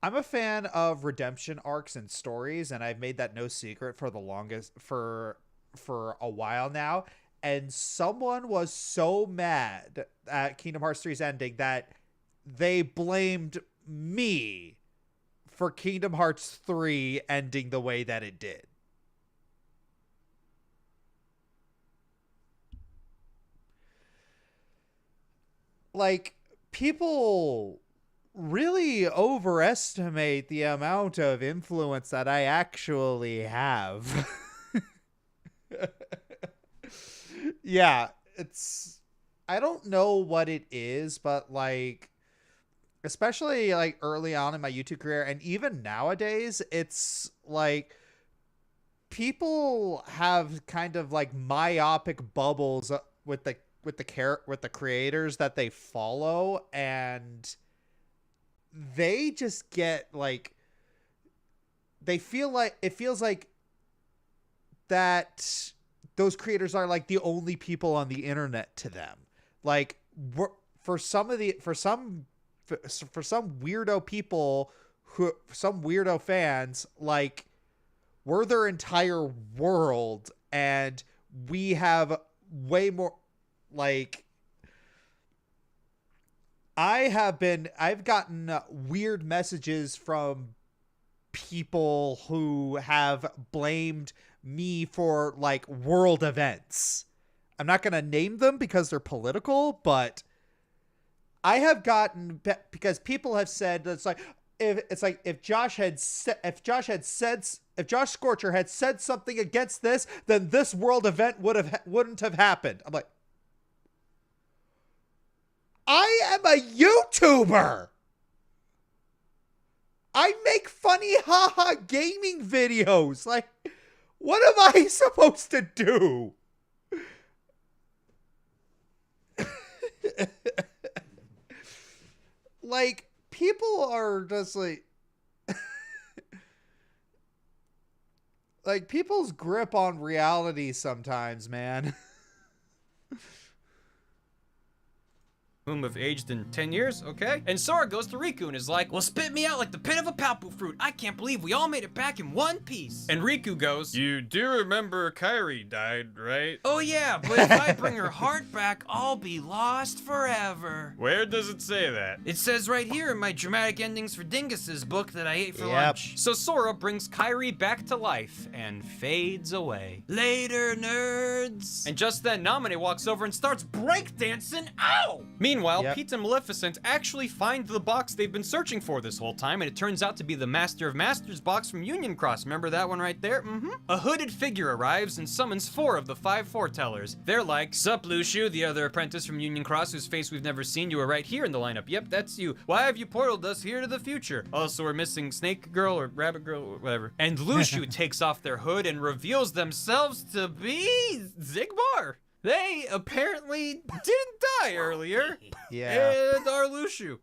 I'm a fan of redemption arcs and stories, and I've made that no secret for the longest, for a while now, and someone was so mad at Kingdom Hearts 3's ending that they blamed me for Kingdom Hearts 3 ending the way that it did. Like, people really overestimate the amount of influence that I actually have. Yeah, I don't know what it is, but like, especially like early on in my YouTube career and even nowadays, it's like people have kind of like myopic bubbles with the creators that they follow, and they just get like, it feels like that those creators are like the only people on the internet to them. Like, for some weirdo people, some weirdo fans, like, we're their entire world, and we have way more, like, I've gotten weird messages from people who have blamed me for like world events. I'm not going to name them because they're political, but I have gotten, because people have said it's like, if Josh Scorcher had said something against this, then this world event wouldn't have happened. I'm like, I am a YouTuber. I make funny haha gaming videos. Like, what am I supposed to do? Like, people are just like, like, people's grip on reality sometimes, man. Whom have aged in 10 years, okay? And Sora goes to Riku and is like, well, spit me out like the pit of a palpu fruit. I can't believe we all made it back in one piece. And Riku goes, "You do remember Kairi died, right?" oh yeah, but if I bring her heart back, I'll be lost forever. Where does it say that? It says right here in my dramatic endings for Dingus's book that I ate for lunch. So Sora brings Kairi back to life and fades away. Later, nerds. And just then, Namine walks over and starts breakdancing. Ow! Meanwhile, Pete and Maleficent actually find the box they've been searching for this whole time, and it turns out to be the Master of Masters box from Union Cross. Remember that one right there? A hooded figure arrives and summons 4 of the 5 foretellers. They're like, sup, Luciu, the other apprentice from Union Cross whose face we've never seen. You were right here in the lineup. Yep, that's you. Why have you portaled us here to the future? Also, we're missing Snake Girl or Rabbit Girl or whatever. And Luciu takes off their hood and reveals themselves to be Zigbar. They apparently didn't die earlier. Yeah. And our Luciu.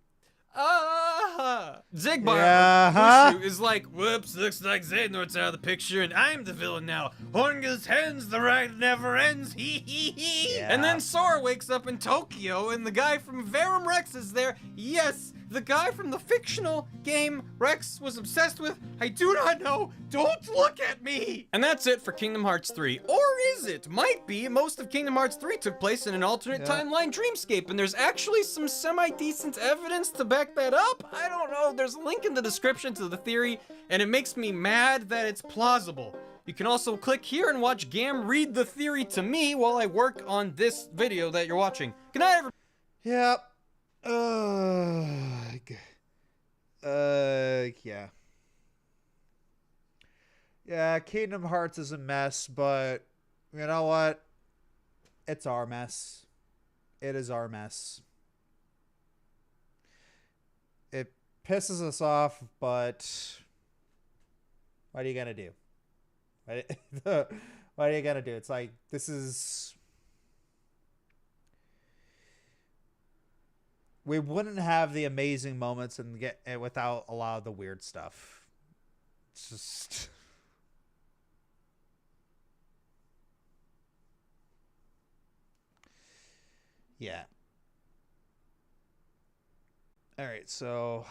Zigbar Luciu is like, whoops, looks like Xehanort's out of the picture and I'm the villain now. Hornga's hens, the ride never ends. And then Sora wakes up in Tokyo and the guy from Verum Rex is there. Yes, the guy from the fictional game Rex was obsessed with? I do not know. Don't look at me! And that's it for Kingdom Hearts 3. Or is it? Might be. Most of Kingdom Hearts 3 took place in an alternate timeline dreamscape, and there's actually some semi-decent evidence to back that up. I don't know. There's a link in the description to the theory, and it makes me mad that it's plausible. You can also click here and watch Gam read the theory to me while I work on this video that you're watching. Good night, everybody. Yep. Yeah. Yeah, Kingdom Hearts is a mess, but you know what? It's our mess. It is our mess. It pisses us off, but what are you gonna do? What are you gonna do? It's like, this is... We wouldn't have the amazing moments and get without a lot of the weird stuff. It's just... Yeah. Alright, so...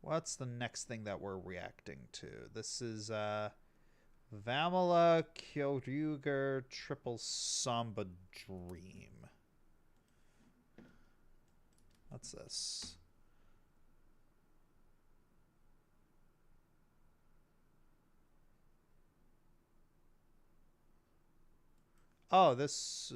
What's the next thing that we're reacting to? This is, Vamala Kyoryuger Triple Samba Dream. What's this? Oh, this,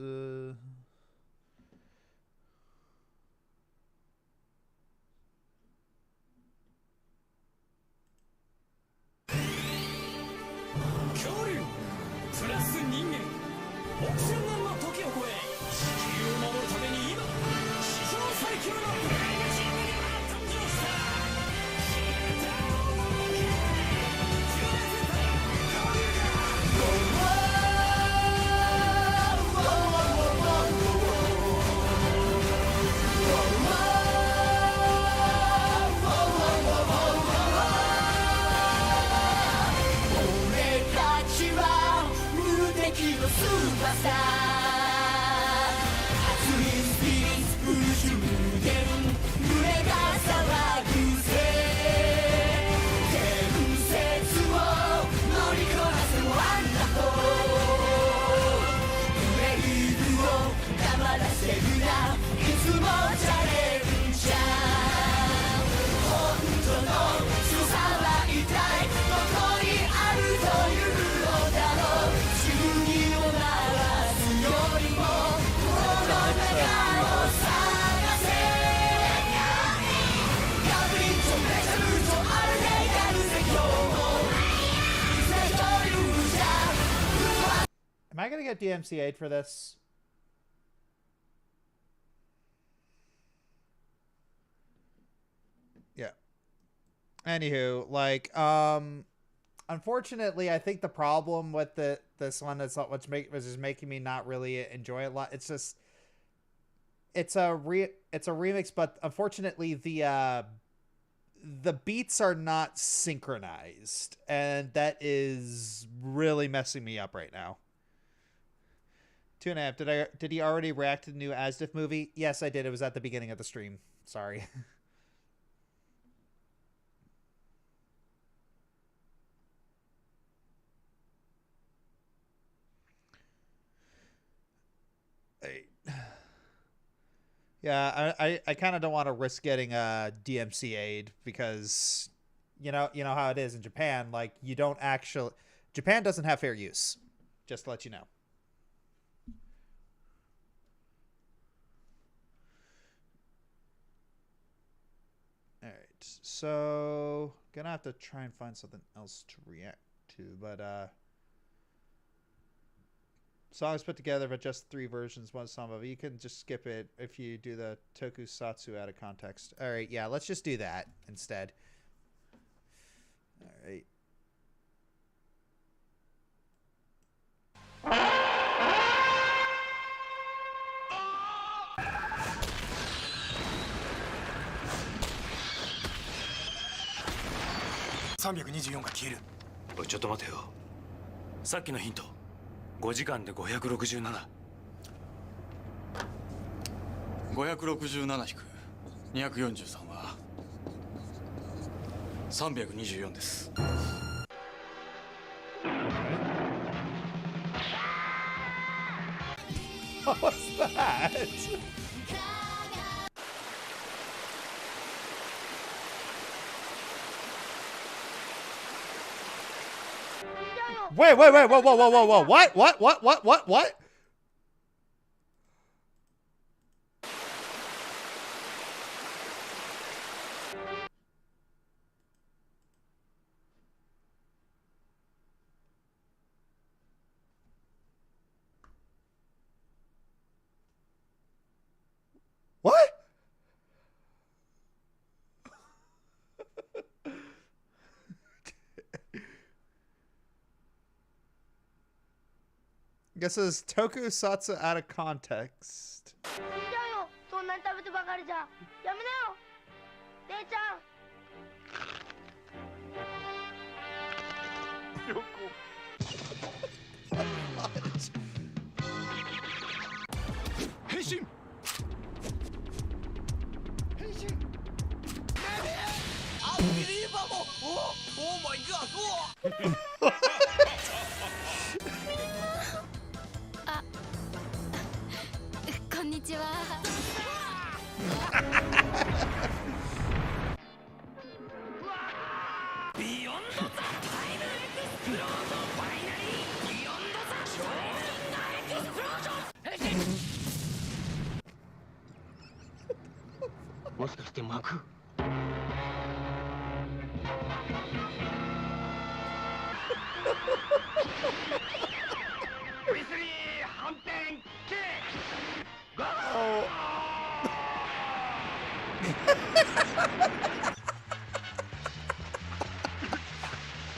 am I gonna get DMCA'd for this? Yeah. Anywho, like, unfortunately, I think the problem with this one is not what's is making me not really enjoy it a lot. It's just, it's a remix, but unfortunately the beats are not synchronized, and that is really messing me up right now. 2.5. Did he already react to the new Asiff movie? Yes, I did. It was at the beginning of the stream. Sorry. Yeah, I kind of don't want to risk getting DMCA'd because you know how it is in Japan. Like, you don't actually... Japan doesn't have fair use. Just to let you know. Alright, so... Gonna have to try and find something else to react to, but songs put together, but just 3 versions, one song of it. You can just skip it if you do the Tokusatsu out of context. All right, yeah, let's just do that instead. All right.おい、ちょっと待てよ。さっきのヒント。5時間で567。567引く243は324です。What was that? Wait, whoa, what? What? Guess it's Tokusatsu out of context. Henshin! Unbelievable! Oh my god!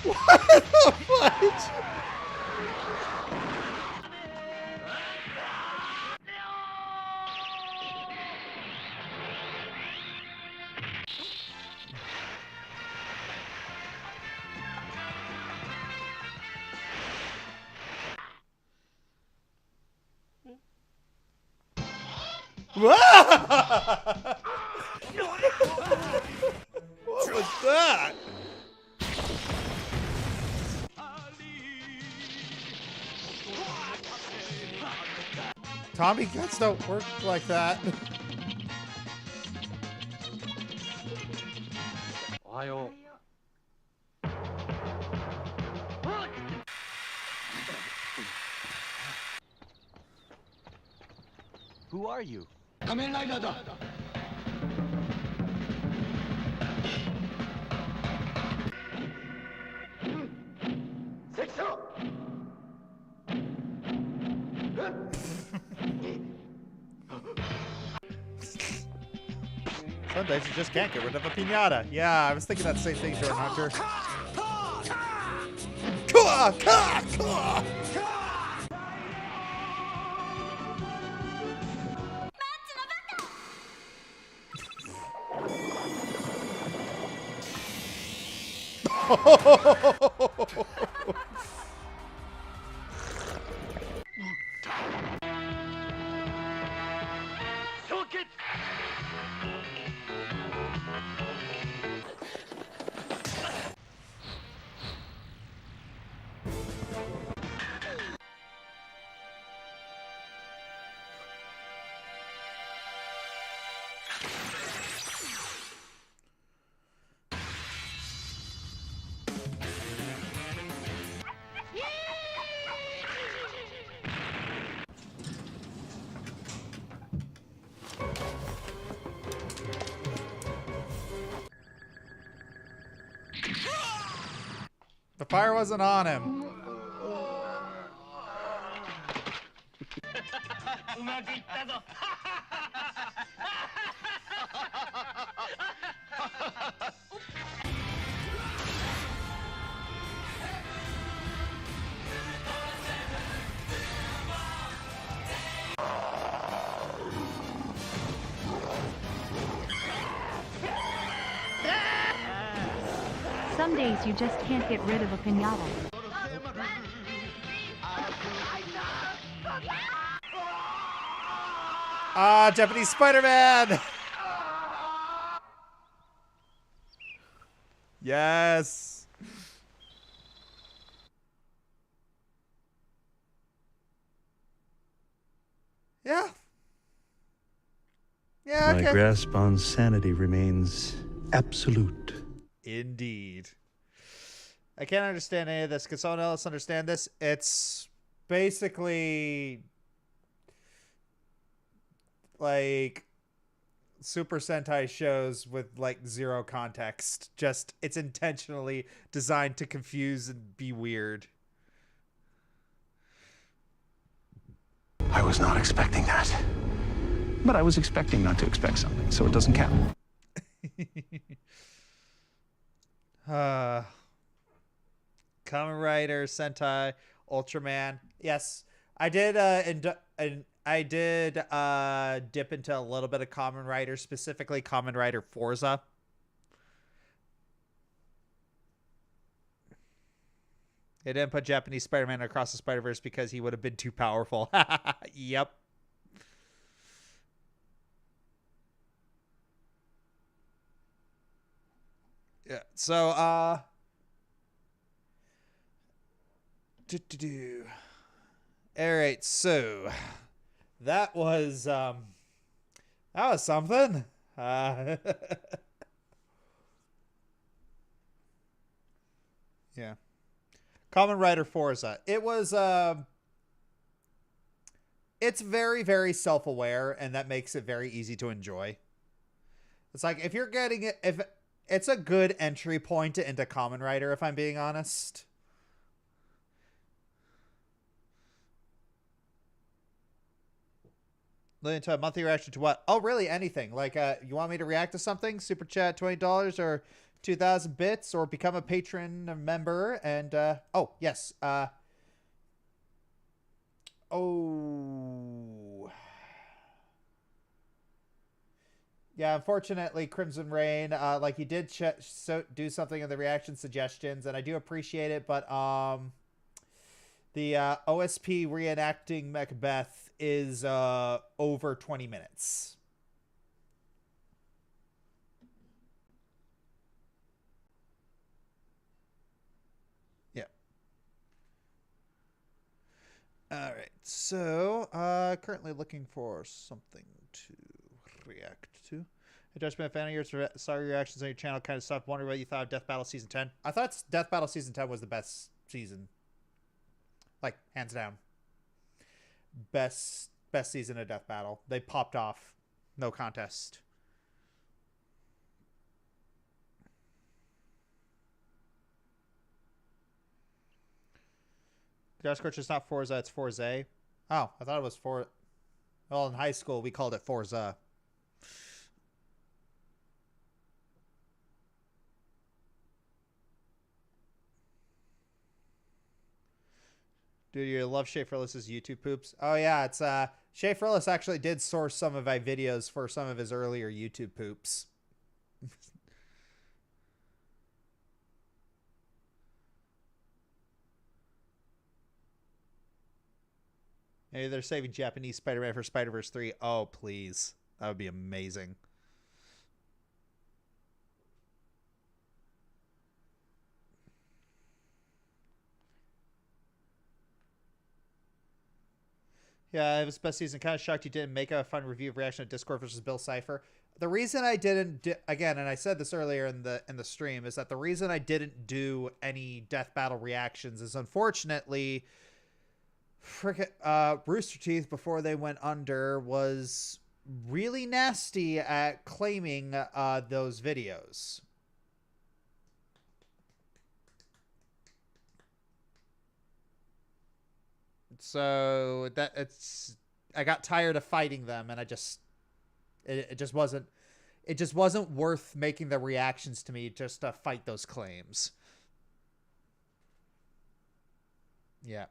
What the fudge? What was that? Tommy guts don't work like that. Who are you? Kamen Rider da. Some days you just can't get rid of a piñata. Yeah, I was thinking that same thing, Jordan Hunter. The fire wasn't on him. Some days you just can't get rid of a piñata. Ah, Japanese Spider-Man! Yes. Yeah. Yeah, okay. My grasp on sanity remains absolute. Indeed. I can't understand any of this. Can someone else understand this? It's basically like Super Sentai shows with like zero context. Just it's intentionally designed to confuse and be weird. I was not expecting that. But I was expecting not to expect something, so it doesn't count. Kamen Rider, Sentai, Ultraman. Yes, I did. I did dip into a little bit of Kamen Rider, specifically Kamen Rider Forza. They didn't put Japanese Spider-Man across the Spider-Verse because he would have been too powerful. Yep. Yeah. So, all right. So that was something. Yeah. Kamen Rider Forza. It was it's very, very self-aware, and that makes it very easy to enjoy. It's like if you're getting it, if it's a good entry point into Kamen Rider, if I'm being honest. Limited to a monthly reaction to what? Oh, really? Anything. Like, you want me to react to something? Super chat $20 or 2,000 bits, or become a patron member. And, oh, yes. Yeah, unfortunately, Crimson Rain, like you did do something in the reaction suggestions, and I do appreciate it, but the OSP reenacting Macbeth is over 20 minutes. Yeah. All right. So, currently looking for something to react to. Hey, Josh, been a fan of yours. Saw your reactions on your channel. Kind of stopped wondering what you thought of Death Battle Season 10. I thought Death Battle Season 10 was the best season. Like, hands down. Best season of Death Battle. They popped off. No contest. Josh, it's not Forza, it's Forza. Oh, I thought it was well, in high school, we called it Forza. Dude, you love Shay Frillis's YouTube poops? Oh, yeah, it's, Shay Frillis actually did source some of my videos for some of his earlier YouTube poops. Maybe they're saving Japanese Spider-Man for Spider-Verse 3. Oh, please. That would be amazing. Yeah, it was best season. Kind of shocked you didn't make a fun review of Reaction at Discord versus Bill Cipher. The reason I didn't again, and I said this earlier in the stream, is that the reason I didn't do any Death Battle reactions is unfortunately, Rooster Teeth, before they went under, was really nasty at claiming those videos. So I got tired of fighting them, and it just wasn't worth making the reactions to me just to fight those claims. Yeah.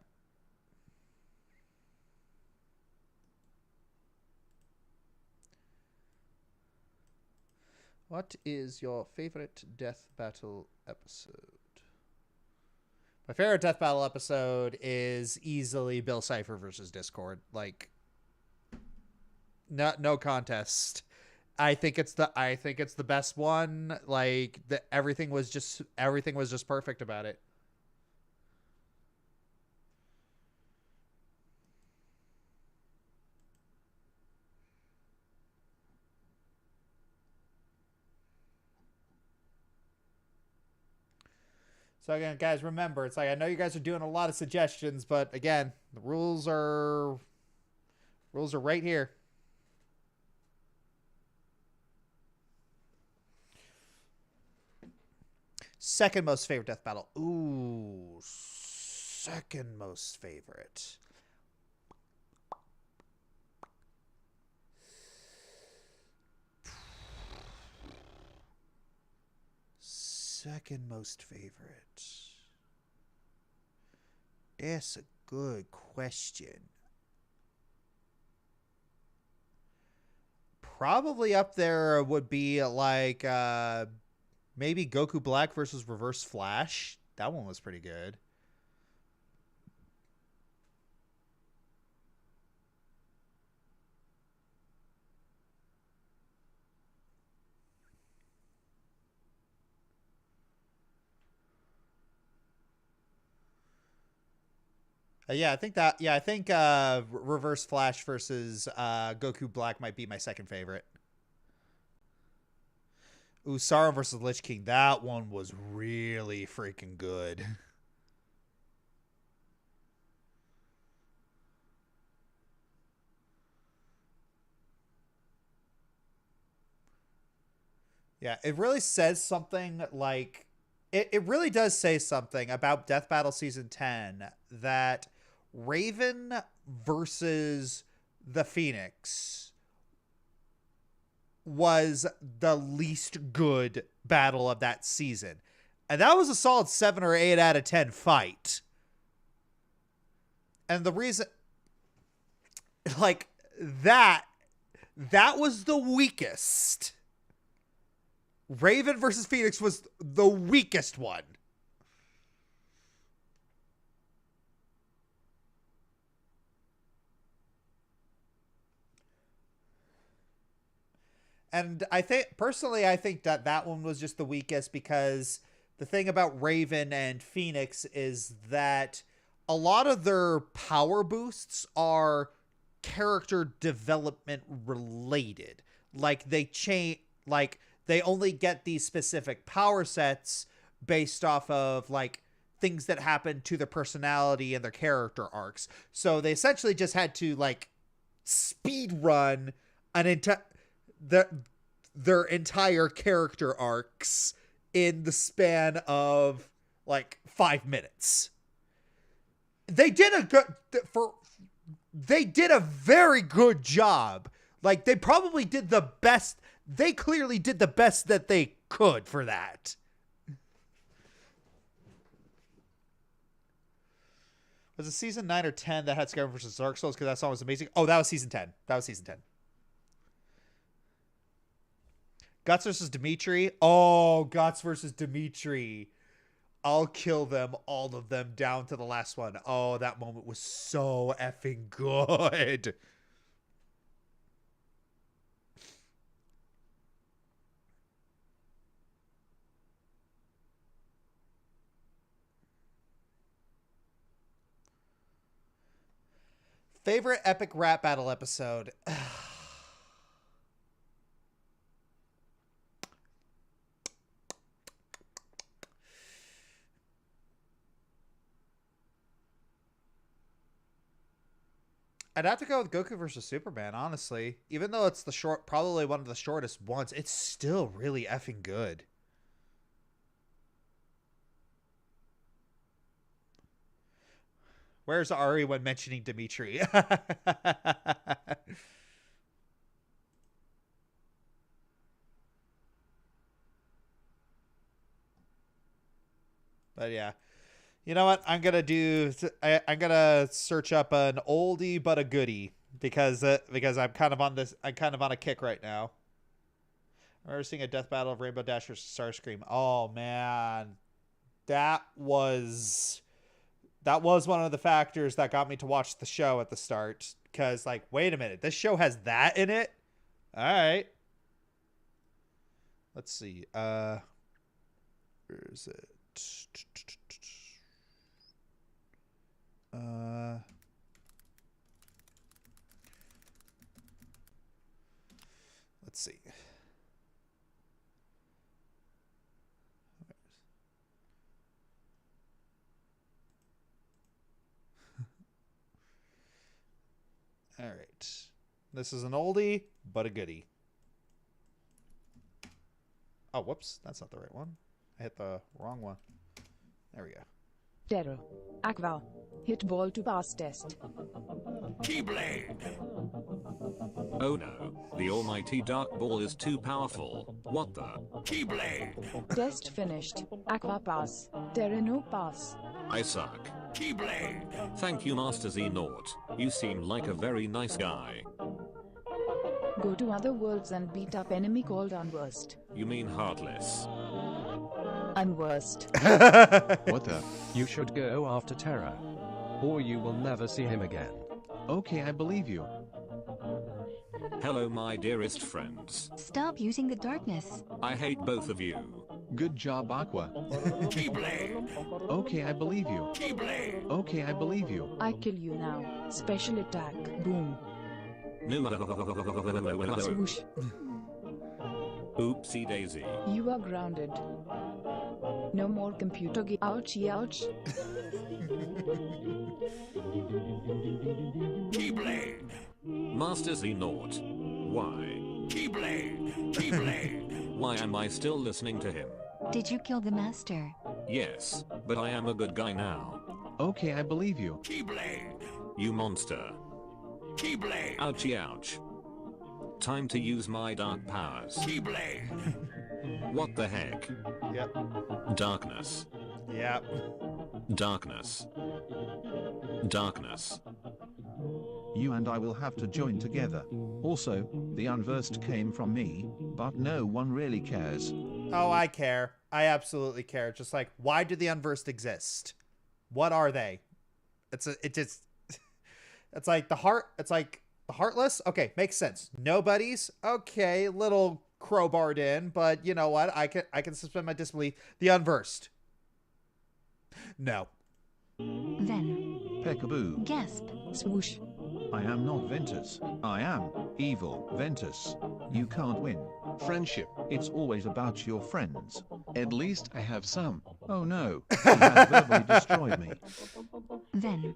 What is your favorite Death Battle episode? My favorite Death Battle episode is easily Bill Cipher versus Discord. Like, no contest. I think it's the best one. Like everything was just perfect about it. So again, guys, remember, it's like I know you guys are doing a lot of suggestions, but again, the rules are right here. Second most favorite death battle. Ooh, second most favorite. Second most favorite. That's a good question. Probably up there would be like maybe Goku Black versus Reverse Flash. That one was pretty good. Yeah, I think Reverse Flash versus Goku Black might be my second favorite. Ooh, Sorrow versus Lich King. That one was really freaking good. Yeah, it really says something like... It really does say something about Death Battle Season 10 that Raven versus the Phoenix was the least good battle of that season. And that was a solid 7 or 8 out of 10 fight. And the reason... Like, that was the weakest. Raven versus Phoenix was the weakest one. And I think that one was just the weakest because the thing about Raven and Phoenix is that a lot of their power boosts are character development related. Like they only get these specific power sets based off of like things that happen to their personality and their character arcs. So they essentially just had to like speed run their entire character arcs in the span of like 5 minutes. They did a very good job. Like they probably did the best. They clearly did the best that they could for that. Was it season 9 or 10 that had Skyrim versus Dark Souls? Because that song was amazing. Oh, that was season 10. Guts versus Dimitri. Oh, Guts versus Dimitri. I'll kill them, all of them, down to the last one. Oh, that moment was so effing good. Favorite epic rap battle episode? I'd have to go with Goku versus Superman, honestly. Even though it's probably one of the shortest ones, it's still really effing good. Where's Ari when mentioning Dimitri? But yeah. You know what? I'm gonna search up an oldie but a goodie because I'm kind of on a kick right now. I remember seeing a death battle of Rainbow Dash versus Starscream. Oh man, that was one of the factors that got me to watch the show at the start. Because like, wait a minute, this show has that in it. All right. Let's see. Where is it? Let's see. All right. This is an oldie, but a goodie. Oh, whoops. That's not the right one. I hit the wrong one. There we go. Terror. Aqua. Hit ball to pass test. Keyblade! Oh no, the almighty Dark Ball is too powerful. What the? Keyblade! Test finished. Aqua pass. Terra no pass. I suck. Keyblade! Thank you, Master Z Naught. You seem like a very nice guy. Go to other worlds and beat up enemy called Unworst. You mean Heartless? Unworst. What the? You should go after Terra. Or you will never see him again. Okay, I believe you. Hello, my dearest friends. Stop using the darkness. I hate both of you. Good job, Aqua. Keyblade! Okay, I believe you. Keyblade! Okay, I believe you. I kill you now. Special attack. Boom. Swoosh. Oopsie daisy. You are grounded. No more computer game. Ouchie, ouch. Keyblade! Master Z Naught. Why? Keyblade! Keyblade! Why am I still listening to him? Did you kill the master? Yes, but I am a good guy now. Okay, I believe you. Keyblade! You monster. Keyblade! Ouchie ouch. Time to use my dark powers. Keyblade! What the heck? Yep. Darkness. Yep. Darkness. Darkness. You and I will have to join together. Also, the unversed came from me, but no one really cares. Oh, I care. I absolutely care. Just like, why do the unversed exist? What are they? It's like the heartless. Okay, makes sense. Nobodies. Okay, little crowbarred in, but you know what? I can suspend my disbelief. The unversed. No. Then. Peekaboo. Gasp. Swoosh. I am not Ventus. I am evil Ventus. You can't win. Friendship. It's always about your friends. At least I have some. Oh no. You have verbally destroyed me. Then.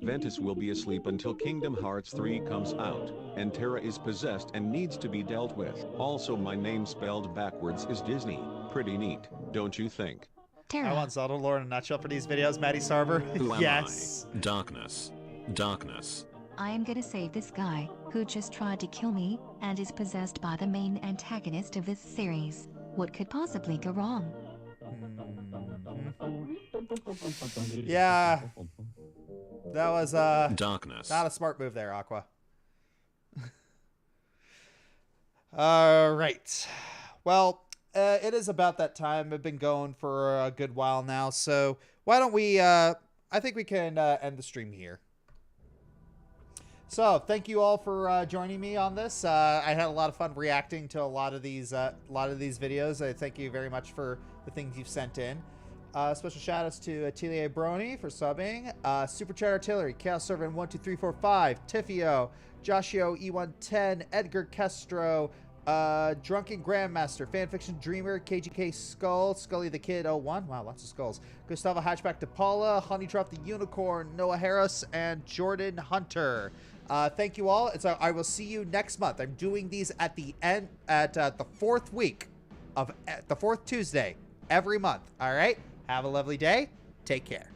Ventus will be asleep until Kingdom Hearts 3 comes out, and Terra is possessed and needs to be dealt with. Also, my name spelled backwards is Disney. Pretty neat, don't you think? Terra. I want Zelda lore in a nutshell for these videos, Maddie Sarver. Who am Yes. I? Darkness. Darkness. I am gonna save this guy who just tried to kill me and is possessed by the main antagonist of this series. What could possibly go wrong? Yeah. That was Darkness. Not a smart move there, Aqua. All right. Well, it is about that time. I've been going for a good while now, so why don't we I think we can end the stream here. So, thank you all for joining me on this. I had a lot of fun reacting to a lot of these videos. I thank you very much for the things you've sent in. Special shout outs to Atelier Brony for subbing, Super Chat Artillery, Chaos Servant 12345, Tiffio, Joshio E110, Edgar Kestro, Drunken Grandmaster, Fanfiction Dreamer, KGK Skull, Scully the Kid 01, wow, lots of skulls, Gustavo Hatchback DePaula, Honeytrot the Unicorn, Noah Harris, and Jordan Hunter. Thank you all. So I will see you next month. I'm doing these at the end, at the fourth week of the fourth Tuesday every month. All right. Have a lovely day. Take care.